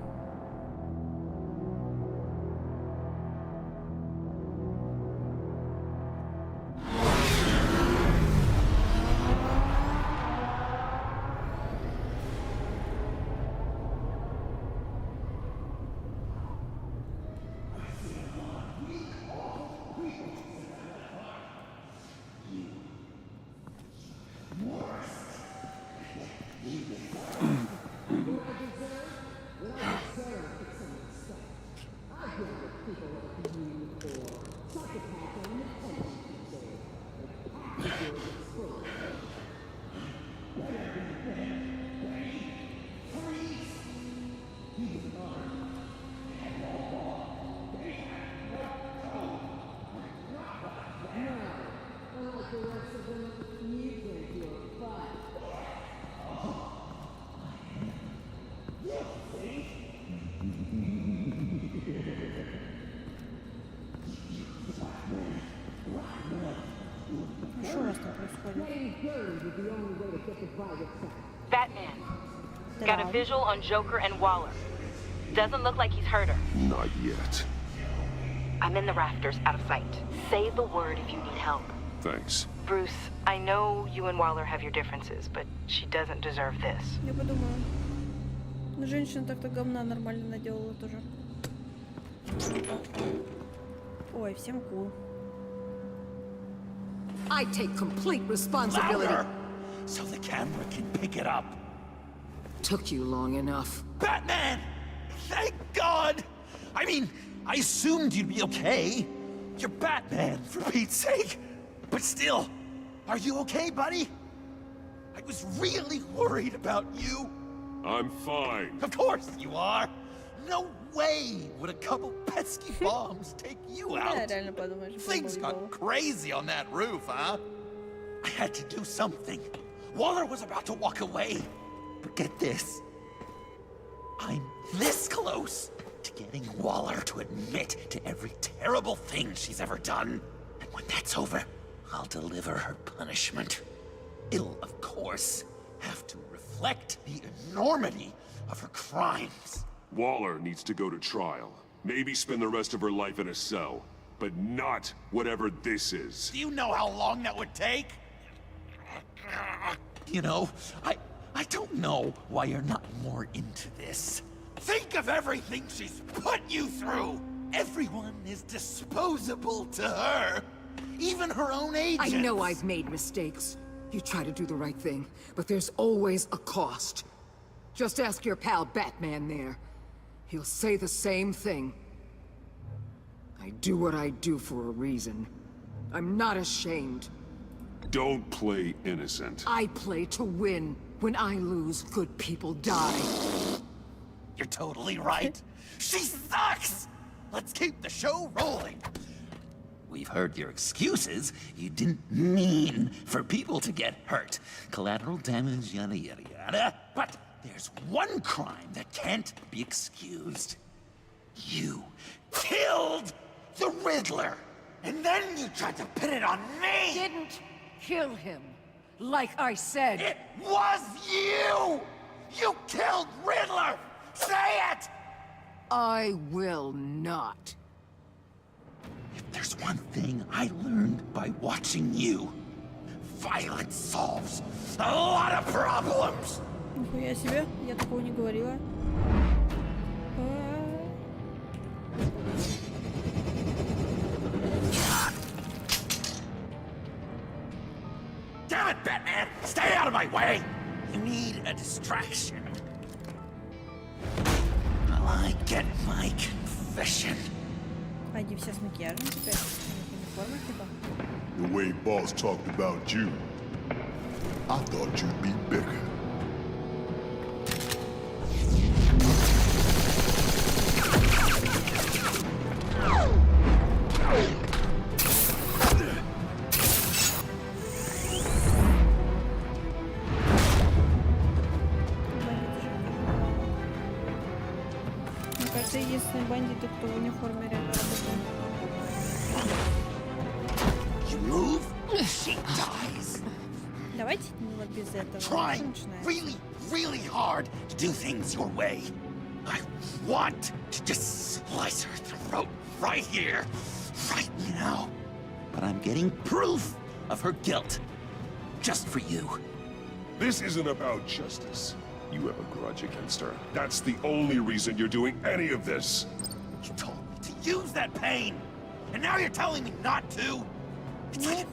Что у вас там происходит? Batman. Got a visual on Joker and Waller. Doesn't look like he's hurt her. Not yet. I'm in the rafters, out of sight. Say the word if you need help. Thanks. Bruce, I know you and Waller have your differences, but she doesn't deserve this. Я подумала. Ну, женщина так-то говна нормально наделала тоже. Ой, всем кул. I take complete responsibility. Louder, so the camera can pick it up. Took you long enough. Batman! Thank God! I mean, I assumed you'd be okay. You're Batman, for Pete's sake. But still, are you okay, buddy? I was really worried about you. I'm fine. Of course you are. No way would a couple pesky bombs take you out. Things got crazy on that roof, huh? I had to do something. Waller was about to walk away. But get this. I'm this close to getting Waller to admit to every terrible thing she's ever done. And when that's over, I'll deliver her punishment. It'll, of course, have to reflect the enormity of her crimes. Waller needs to go to trial. Maybe spend the rest of her life in a cell. But not whatever this is. Do you know how long that would take? You know, I don't know why you're not more into this. Think of everything she's put you through! Everyone is disposable to her. Even her own agents. I know I've made mistakes. You try to do the right thing, but there's always a cost. Just ask your pal Batman there. He'll say the same thing. I do what I do for a reason. I'm not ashamed. Don't play innocent. I play to win. When I lose, good people die. You're totally right. She sucks! Let's keep the show rolling. We've heard your excuses. You didn't mean for people to get hurt. Collateral damage, yada yada yada. But there's one crime that can't be excused. You killed the Riddler! And then you tried to pin it on me! Didn't kill him. Like I said. It was you! You killed Riddler! Say it! I will not. If there's one thing I learned by watching you, violence solves a lot of problems! Нихуя себе, я такого не говорила. Damn it, Batman! Stay out of my way! You need a distraction. Well, I get my confession. Они все с макияжем теперь. Униформа типа. The way boss talked about you, I thought you'd be bigger. Мне кажется, единственные бандиты, кто в униформе реально работает. You move, she dies. Давайте вот без этого. Trying really, really hard to do things your way. I want to just slice her throat right here, right now. But I'm getting proof of her guilt, just for you. This isn't about justice. You have a grudge against her. That's the only reason you're doing any of this. You told me to use that pain, and now you're telling me not to? It's like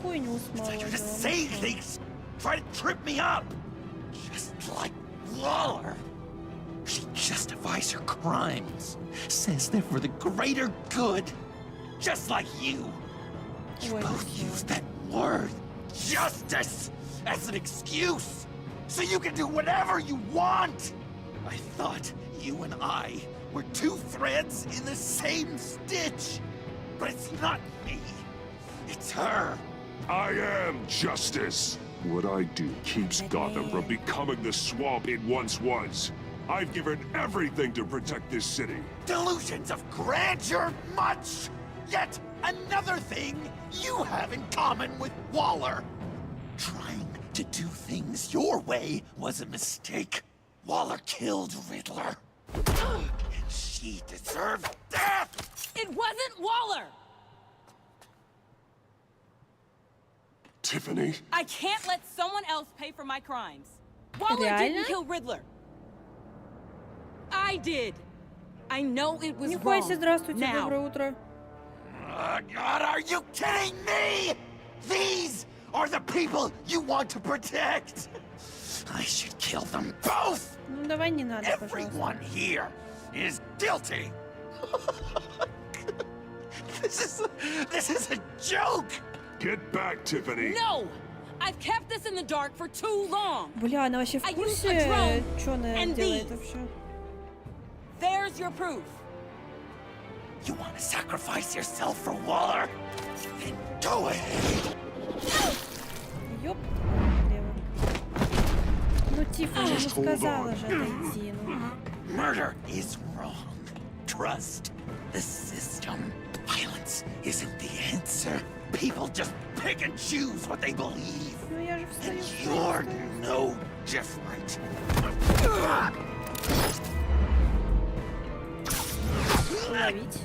you're just saying things, try to trip me up. Just like Waller. She justifies her crimes, says they're for the greater good, just like you. You both use that word, justice, as an excuse, so you can do whatever you want. I thought you and I were two threads in the same stitch, but it's not me. It's her. I am justice. What I do keeps Gotham from becoming the swamp it once was. I've given everything to protect this city. Delusions of grandeur much? Yet another thing you have in common with Waller. Trying to do things your way was a mistake. Waller killed Riddler. And she deserved death! It wasn't Waller! Tiffany? I can't let someone else pay for my crimes. Waller didn't kill Riddler. I did. I know it was Нихуя wrong. себе, здравствуйте, Now. доброе утро. God, are you kidding me? These are the people you want to protect. I should kill them both. Ну давай не надо, Everyone here is guilty. This is a joke. Get back, Tiffany. No! I've kept this in the dark for too long. Бля, она вообще в курсе, что она делает вообще? There's your proof. You want to sacrifice yourself for Waller? Then do it. Ёп, ну типа, я же сказала же отойти, ну. Murder is wrong. Trust the system. Violence isn't the answer. People just pick and choose what they believe. Ну я же встаю. And you're no different. Ловить.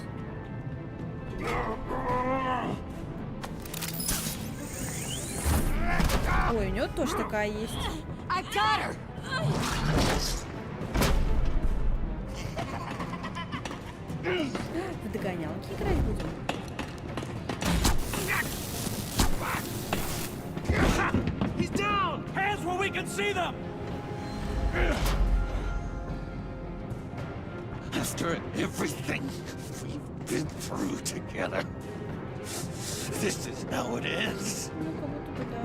Ой, у него тоже такая есть. В догонялки играть будем. He's down! Hands where we can see them! After everything we've been through together, this is how it ends. Ну, как будто бы да.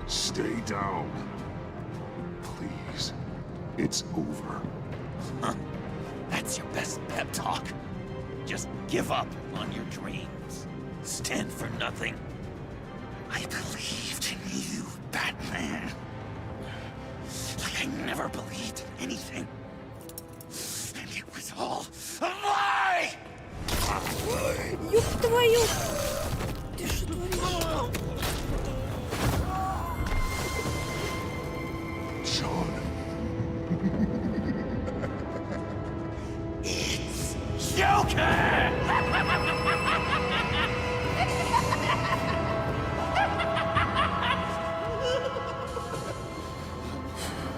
Stay down. Please. It's over. Huh. That's your best pep talk. Just give up on your dreams. Stand for nothing. I believed in you, Batman. Like I never believed in anything. And it was all a lie! Ёб твою! Ты что творишь? John. It's Joker!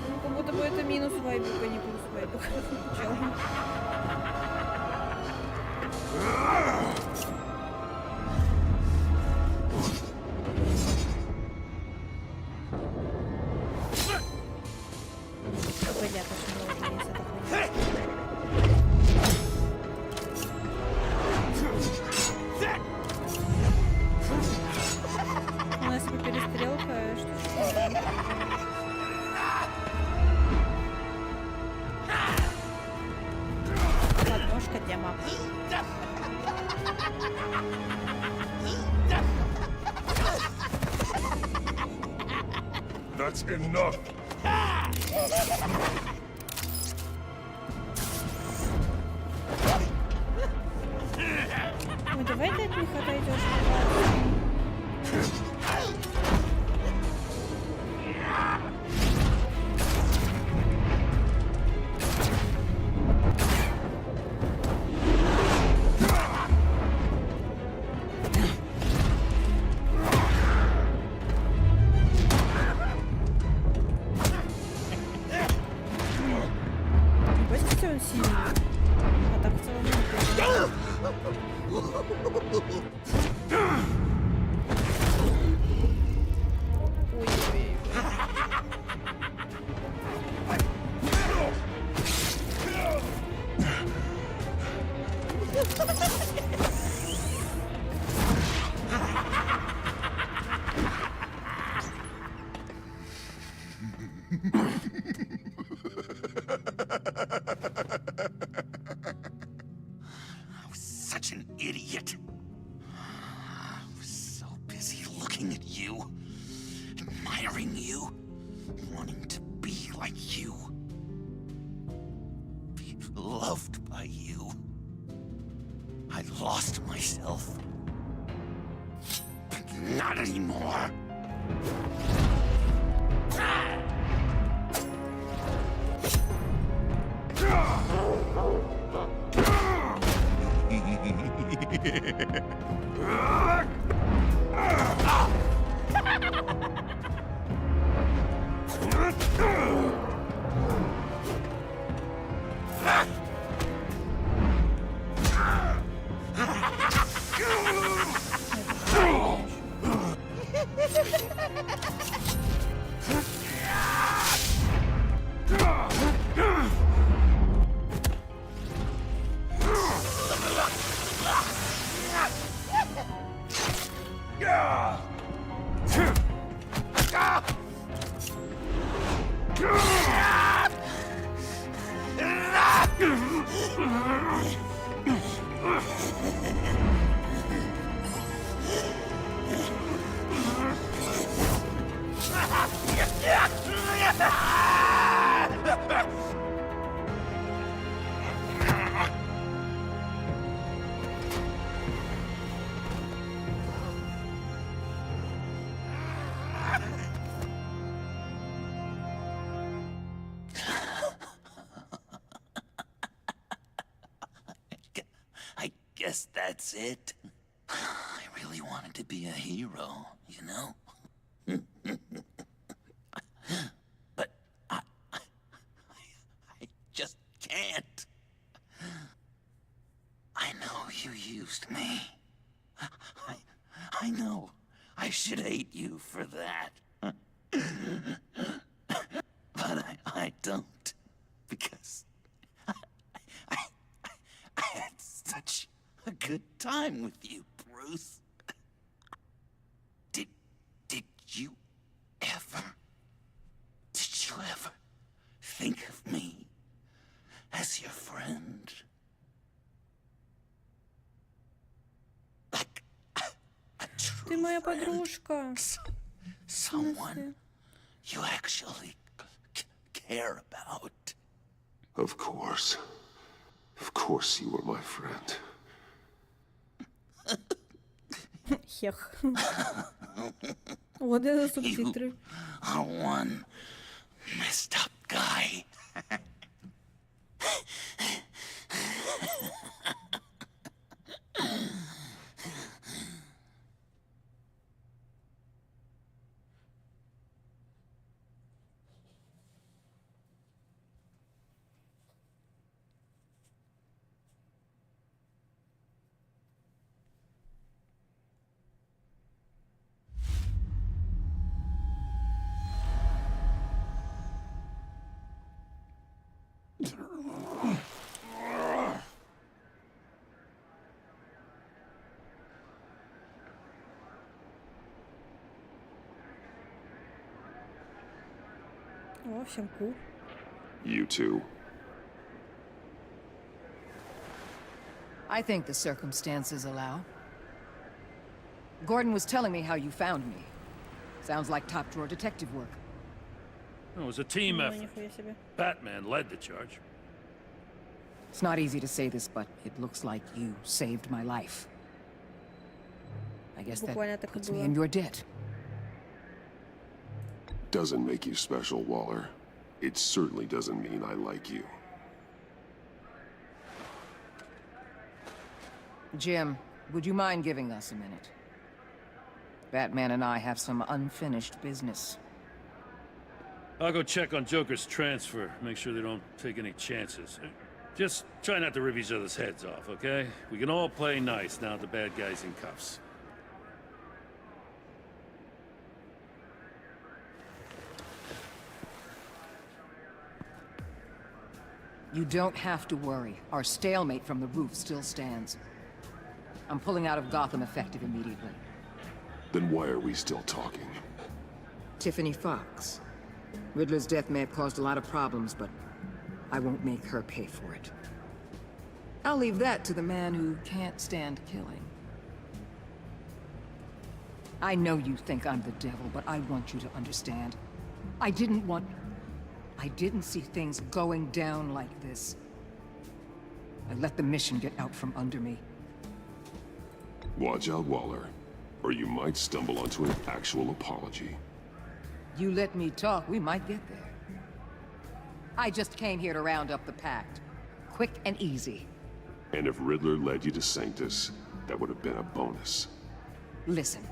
Ну, как будто бы это минус вайбик, а не плюс вайбик. У нас типа перестрелка, что подножка тема. That's enough. Ой, давай ты от них отойдешь. Кстати, он сильный. А так в целом ой-ой-ой. Such an idiot. I was so busy looking at you, admiring you, wanting to be like you, be loved by you. I lost myself, but not anymore. I guess that's it. I really wanted to be a hero, you know? But I just can't. I know you used me. I know I should hate you for that. But I don't, because I had such a good time with you, Bruce. Did you ever think of me as your friend? Like a true Ты моя friend? подружка. Someone you actually care about. Of course. Of course you were my friend. Хех. Вот это субтитры. Are one messed up guy. О, всем кул. You too. I think the circumstances allow. Gordon was telling me how you found me. Sounds like top-drawer detective work. It was a team Ну, effort. нихуя себе. Batman led the charge. It's not easy to say this, but it looks like you saved my life. I guess Буквально that так и puts me было. in your debt. Doesn't make you special, Waller. It certainly doesn't mean I like you. Jim, would you mind giving us a minute? Batman and I have some unfinished business. I'll go check on Joker's transfer, make sure they don't take any chances. Just try not to rip each other's heads off, okay? We can all play nice now the bad guy's in cuffs. You don't have to worry. Our stalemate from the roof still stands. I'm pulling out of Gotham effective immediately. Then why are we still talking? Tiffany Fox. Riddler's death may have caused a lot of problems, but I won't make her pay for it. I'll leave that to the man who can't stand killing. I know you think I'm the devil, but I want you to understand. I didn't see things going down like this. I let the mission get out from under me. Watch out, Waller, or you might stumble onto an actual apology. You let me talk, we might get there. I just came here to round up the pact. Quick and easy. And if Riddler led you to Sanctus, that would have been a bonus. Listen.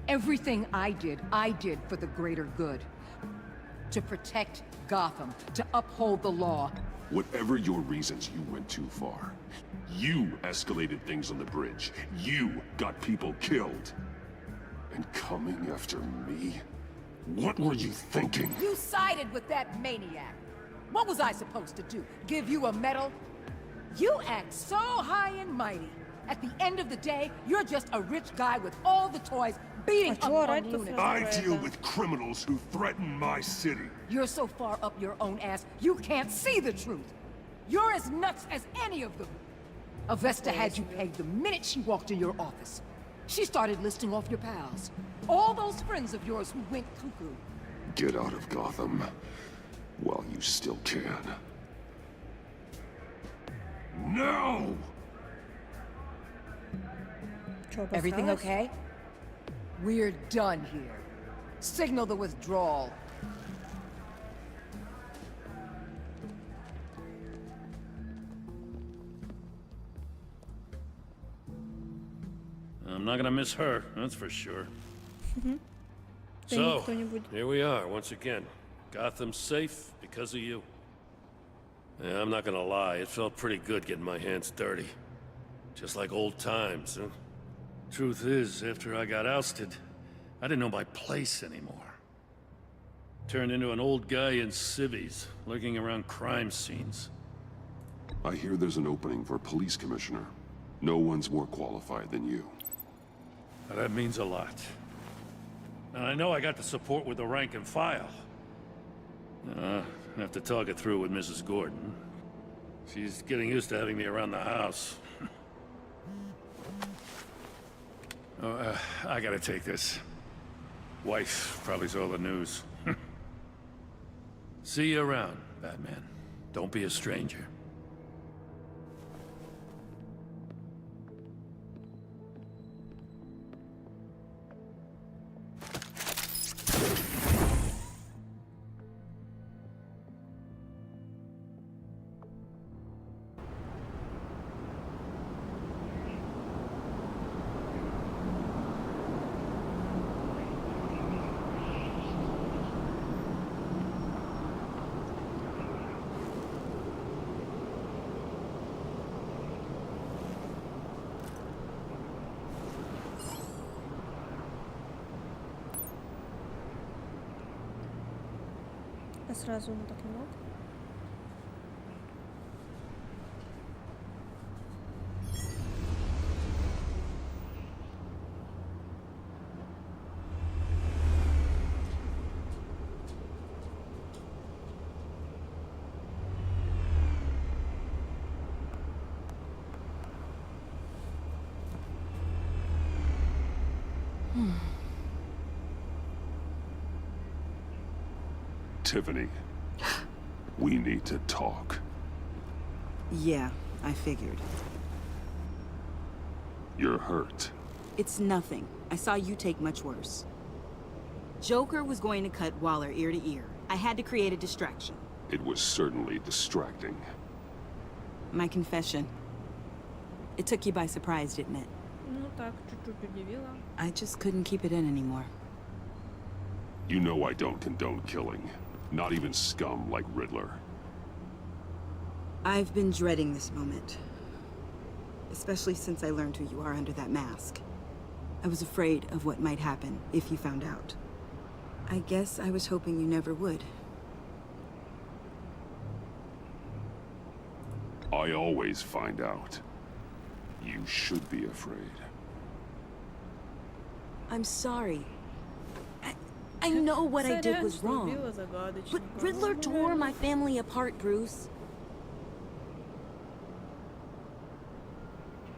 Everything I did for the greater good. To protect Gotham, to uphold the law. Whatever your reasons, you went too far. You escalated things on the bridge. You got people killed. And coming after me? What were you thinking? You sided with that maniac. What was I supposed to do? Give you a medal? You act so high and mighty. At the end of the day, you're just a rich guy with all the toys beating up on lunatics. I deal with criminals who threaten my city. You're so far up your own ass, you can't see the truth. You're as nuts as any of them. Avesta had you pegged the minute she walked in your office. She started listing off your pals. All those friends of yours who went cuckoo. Get out of Gotham while you still can. No! Everything okay? We're done here. Signal the withdrawal. I'm not gonna miss her, that's for sure. So, here we are once again. Gotham's safe because of you. Yeah, I'm not gonna lie, it felt pretty good getting my hands dirty. Just like old times, huh? Truth is, after I got ousted, I didn't know my place anymore. Turned into an old guy in civvies, lurking around crime scenes. I hear there's an opening for police commissioner. No one's more qualified than you. That means a lot. And I know I got the support with the rank and file. I have to talk it through with Mrs. Gordon. She's getting used to having me around the house. I gotta take this. Wife probably saw the news. See you around, Batman. Don't be a stranger. А сразу он так не мог? Tiffany, we need to talk. Yeah, I figured. You're hurt. It's nothing. I saw you take much worse. Joker was going to cut Waller ear to ear. I had to create a distraction. It was certainly distracting. My confession. It took you by surprise, didn't it? Ну так, чуть-чуть удивила. I just couldn't keep it in anymore. You know I don't condone killing. Not even scum like Riddler. I've been dreading this moment. Especially since I learned who you are under that mask. I was afraid of what might happen if you found out. I guess I was hoping you never would. I always find out. You should be afraid. I'm sorry. I know what I did was wrong. But Riddler tore my family apart, Bruce.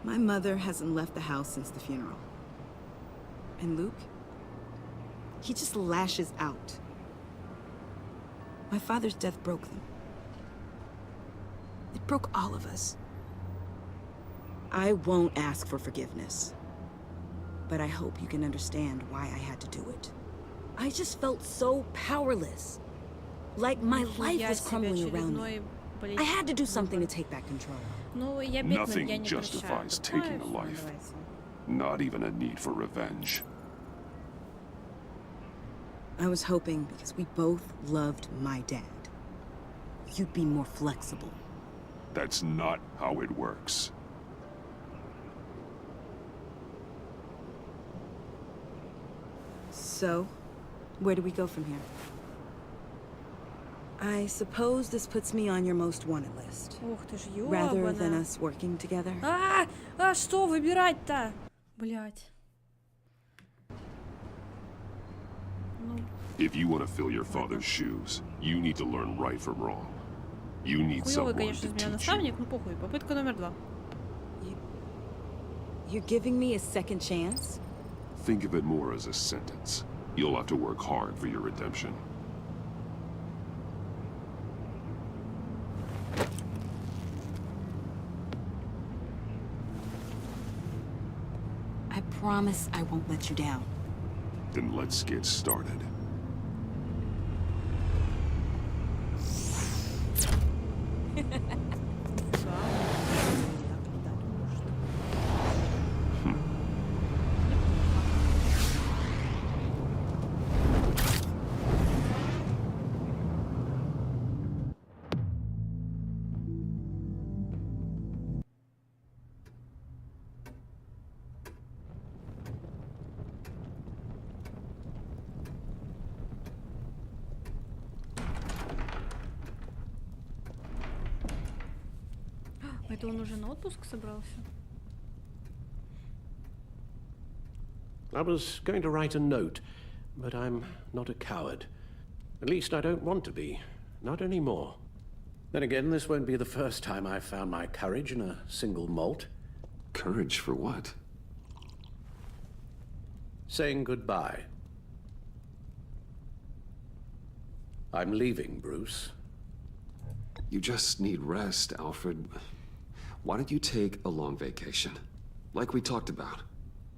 My mother hasn't left the house since the funeral. And Luke? He just lashes out. My father's death broke them. It broke all of us. I won't ask for forgiveness. But I hope you can understand why I had to do it. I just felt so powerless. Like my life was crumbling around me. I had to do something to take back control. Nothing justifies taking a life. Not even a need for revenge. I was hoping because we both loved my dad. You'd be more flexible. That's not how it works. So, where do we go from here? I suppose this puts me on your most wanted list. Ух ты ж, Rather than ёбана. us working together. Что выбирать-то? Блять. If you want to fill your father's shoes, you need to learn right from wrong. You need Хуёвый, someone конечно, to из меня teach you. наставник, ну похуй. Попытка номер 2. You're giving me a second chance? Think of it more as a sentence. You'll have to work hard for your redemption. I promise I won't let you down. Then let's get started. Это он уже на отпуск собрался? I was going to write a note, but I'm not a coward. At least I don't want to be. Not anymore. Then again, this won't be the first time I've found my courage in a single malt. Courage for what? Saying goodbye. I'm leaving, Bruce. You just need rest, Alfred. Why don't you take a long vacation? Like we talked about.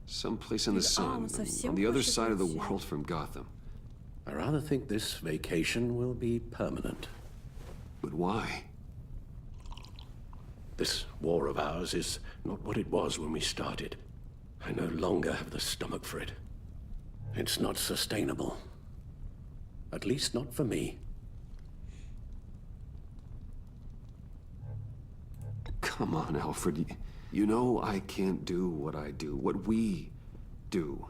Someplace in the sun, on the other side of the world from Gotham. I rather think this vacation will be permanent. But why? This war of ours is not what it was when we started. I no longer have the stomach for it. It's not sustainable. At least not for me. Come on, Alfred. You know I can't do what I do, what we do,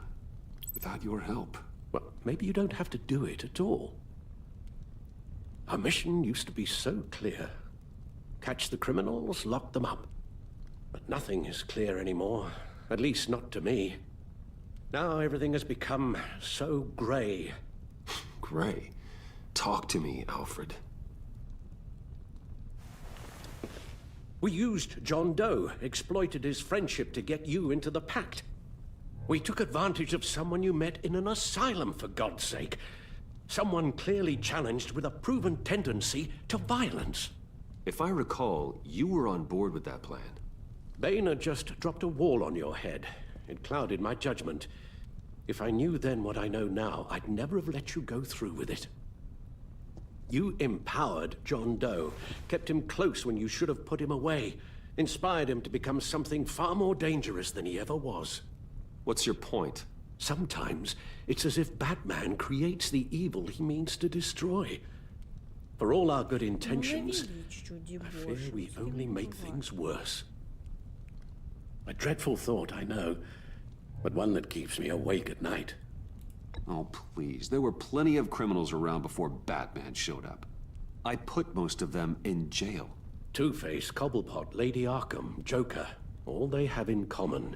without your help. Well, maybe you don't have to do it at all. Our mission used to be so clear. Catch the criminals, lock them up. But nothing is clear anymore, at least not to me. Now everything has become so grey. Gray? Talk to me, Alfred. We used John Doe, exploited his friendship to get you into the pact. We took advantage of someone you met in an asylum, for God's sake. Someone clearly challenged with a proven tendency to violence. If I recall, you were on board with that plan. Boehner just dropped a wall on your head. It clouded my judgment. If I knew then what I know now, I'd never have let you go through with it. You empowered John Doe, kept him close when you should have put him away, inspired him to become something far more dangerous than he ever was. What's your point? Sometimes it's as if Batman creates the evil he means to destroy. For all our good intentions, I fear we only make things worse. A dreadful thought, I know, but one that keeps me awake at night. Oh, please. There were plenty of criminals around before Batman showed up. I put most of them in jail. Two-Face, Cobblepot, Lady Arkham, Joker, all they have in common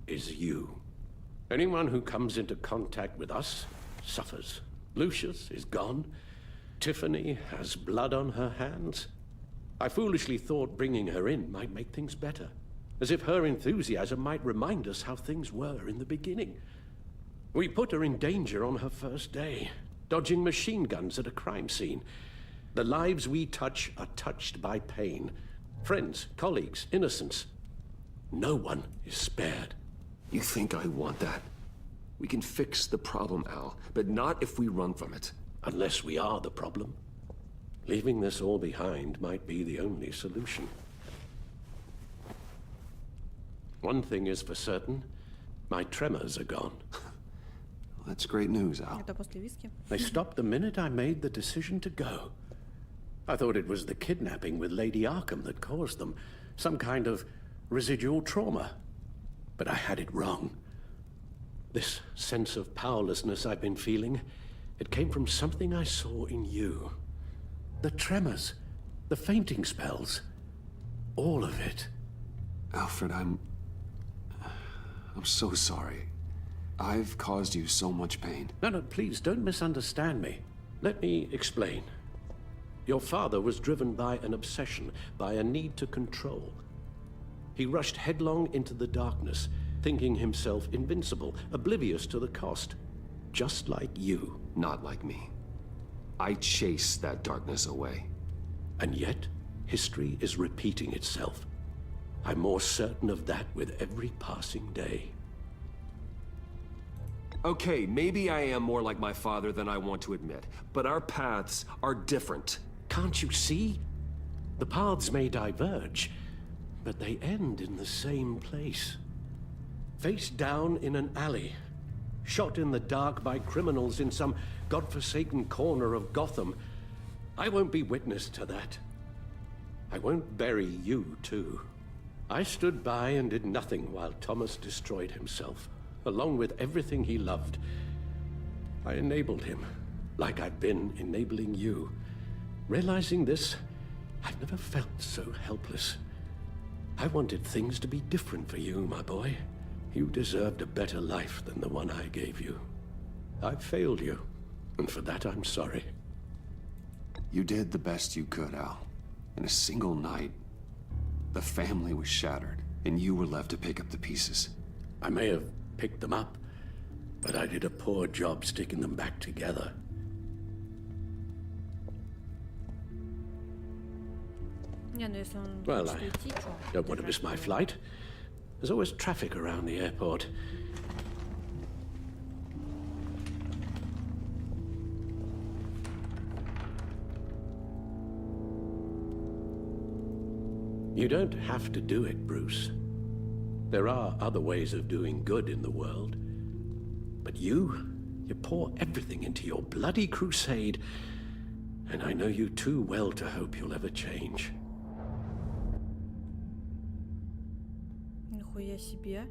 is you. Anyone who comes into contact with us suffers. Lucius is gone. Tiffany has blood on her hands. I foolishly thought bringing her in might make things better, as if her enthusiasm might remind us how things were in the beginning. We put her in danger on her first day, dodging machine guns at a crime scene. The lives we touch are touched by pain. Friends, colleagues, innocents. No one is spared. You think I want that? We can fix the problem, Al, but not if we run from it. Unless we are the problem. Leaving this all behind might be the only solution. One thing is for certain, my tremors are gone. That's great news, Al. Это после виски. They stopped the minute I made the decision to go. I thought it was the kidnapping with Lady Arkham that caused them. Some kind of residual trauma. But I had it wrong. This sense of powerlessness I've been feeling, it came from something I saw in you. The tremors, the fainting spells, all of it. Alfred, I'm so sorry. I've caused you so much pain. No, please, don't misunderstand me. Let me explain. Your father was driven by an obsession, by a need to control. He rushed headlong into the darkness, thinking himself invincible, oblivious to the cost. Just like you. Not like me. I chased that darkness away. And yet, history is repeating itself. I'm more certain of that with every passing day. Okay, maybe I am more like my father than I want to admit, but our paths are different. Can't you see? The paths may diverge, but they end in the same place. Face down in an alley, shot in the dark by criminals in some godforsaken corner of Gotham. I won't be witness to that. I won't bury you, too. I stood by and did nothing while Thomas destroyed himself, along with everything he loved. I enabled him, like I've been enabling you. Realizing this, I've never felt so helpless. I wanted things to be different for you, my boy. You deserved a better life than the one I gave you. I failed you, and for that I'm sorry. You did the best you could, Al. In a single night, the family was shattered, and you were left to pick up the pieces. I may have picked them up, but I did a poor job sticking them back together. Well, I don't want to miss my flight. There's always traffic around the airport. You don't have to do it, Bruce. There are other ways of doing good in the world. But you pour everything into your bloody crusade, and I know you too well to hope you'll ever change. Нихуя себе.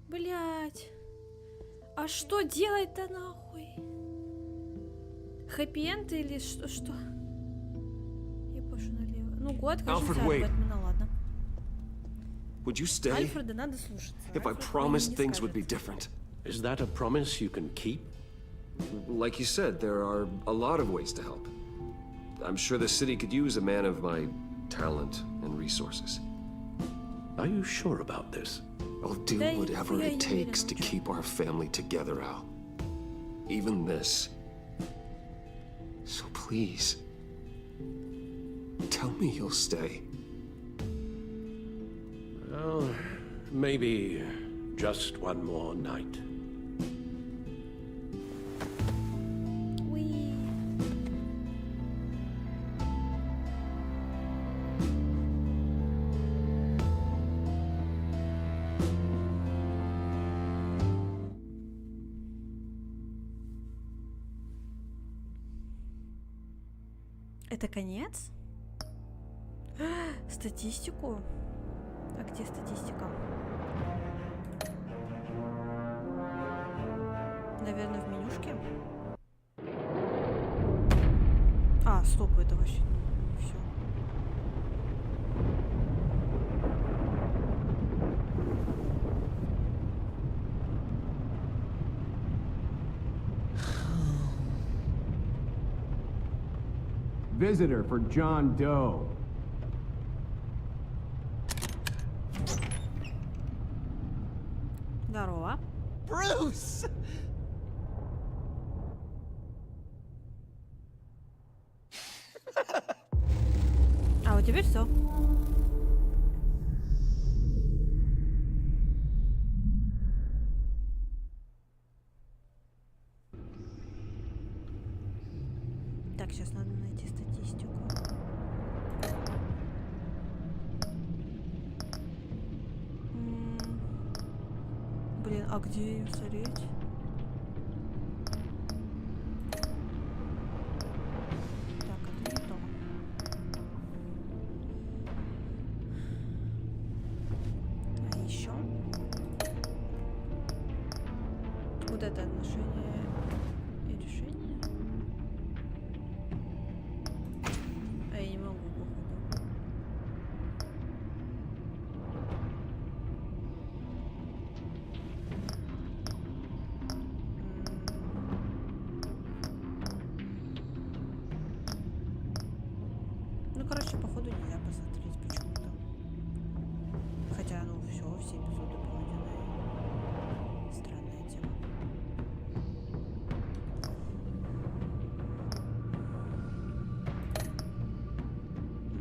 Блять. А что делать-то нахуй? Хэппи-энд или что? Я пошу налево. Ну, год, кажется, от Бэтмена, ладно. Would you stay? Альфреда надо слушаться. If I promised things would be different. Is that a promise you can keep? Like you said, there are a lot of ways to help. I'm sure the city could use a man of my talent and resources. Are you sure about this? I'll do whatever it takes to keep our family together, Al. Even this. So please, tell me you'll stay. Well, maybe just one more night. Это конец? Статистику? А где статистика? Наверное, в менюшке? А, стоп, это вообще не все. Visitor for John Doe. Здорово. Bruce! А вот теперь все. Так, сейчас надо найти статистику. Блин, а где ее смотреть? Так, это не то. А еще? Вот это отношение и решение. А я не могу, походу. короче, походу нельзя посмотреть почему-то. Хотя, ну, все эпизоды пройдены. Странная тема.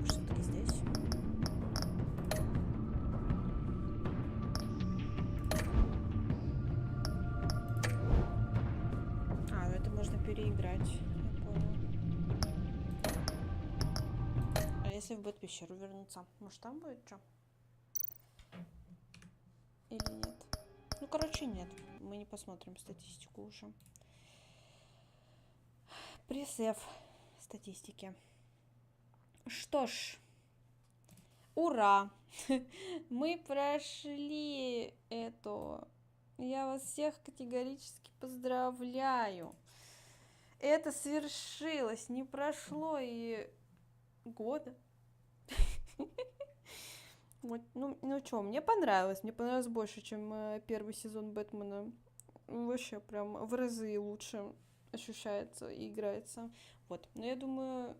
Все-таки здесь. А, ну это можно переиграть. Я понял. А если в Бэт-пещеру вернуться? Может, там будет что? Или нет? Ну, короче, нет. Мы не посмотрим статистику уже. Пресс-F статистики. Что ж. Ура! Мы прошли это. Я вас всех категорически поздравляю. Это свершилось. Не прошло и года. Вот, ну что, мне понравилось больше, чем первый сезон Бэтмена. Вообще прям в разы лучше ощущается и играется. Вот, но я думаю,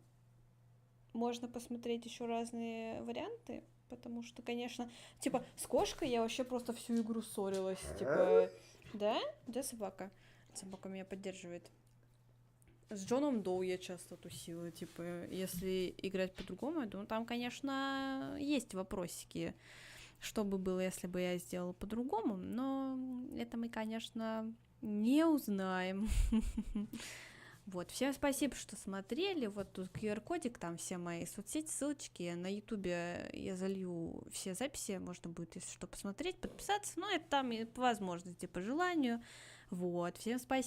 можно посмотреть еще разные варианты, потому что, конечно, типа с кошкой я вообще просто всю игру ссорилась, типа, да, собака, собака меня поддерживает. С Джоном Доу я часто тусила, типа, если играть по-другому, ну, там, конечно, есть вопросики, что бы было, если бы я сделала по-другому, но это мы, конечно, не узнаем. Вот, всем спасибо, что смотрели, вот тут QR-кодик, там все мои соцсети, ссылочки, на ютубе я залью все записи, можно будет, если что, посмотреть, подписаться, ну, это там и по возможности, по желанию, вот, всем спасибо.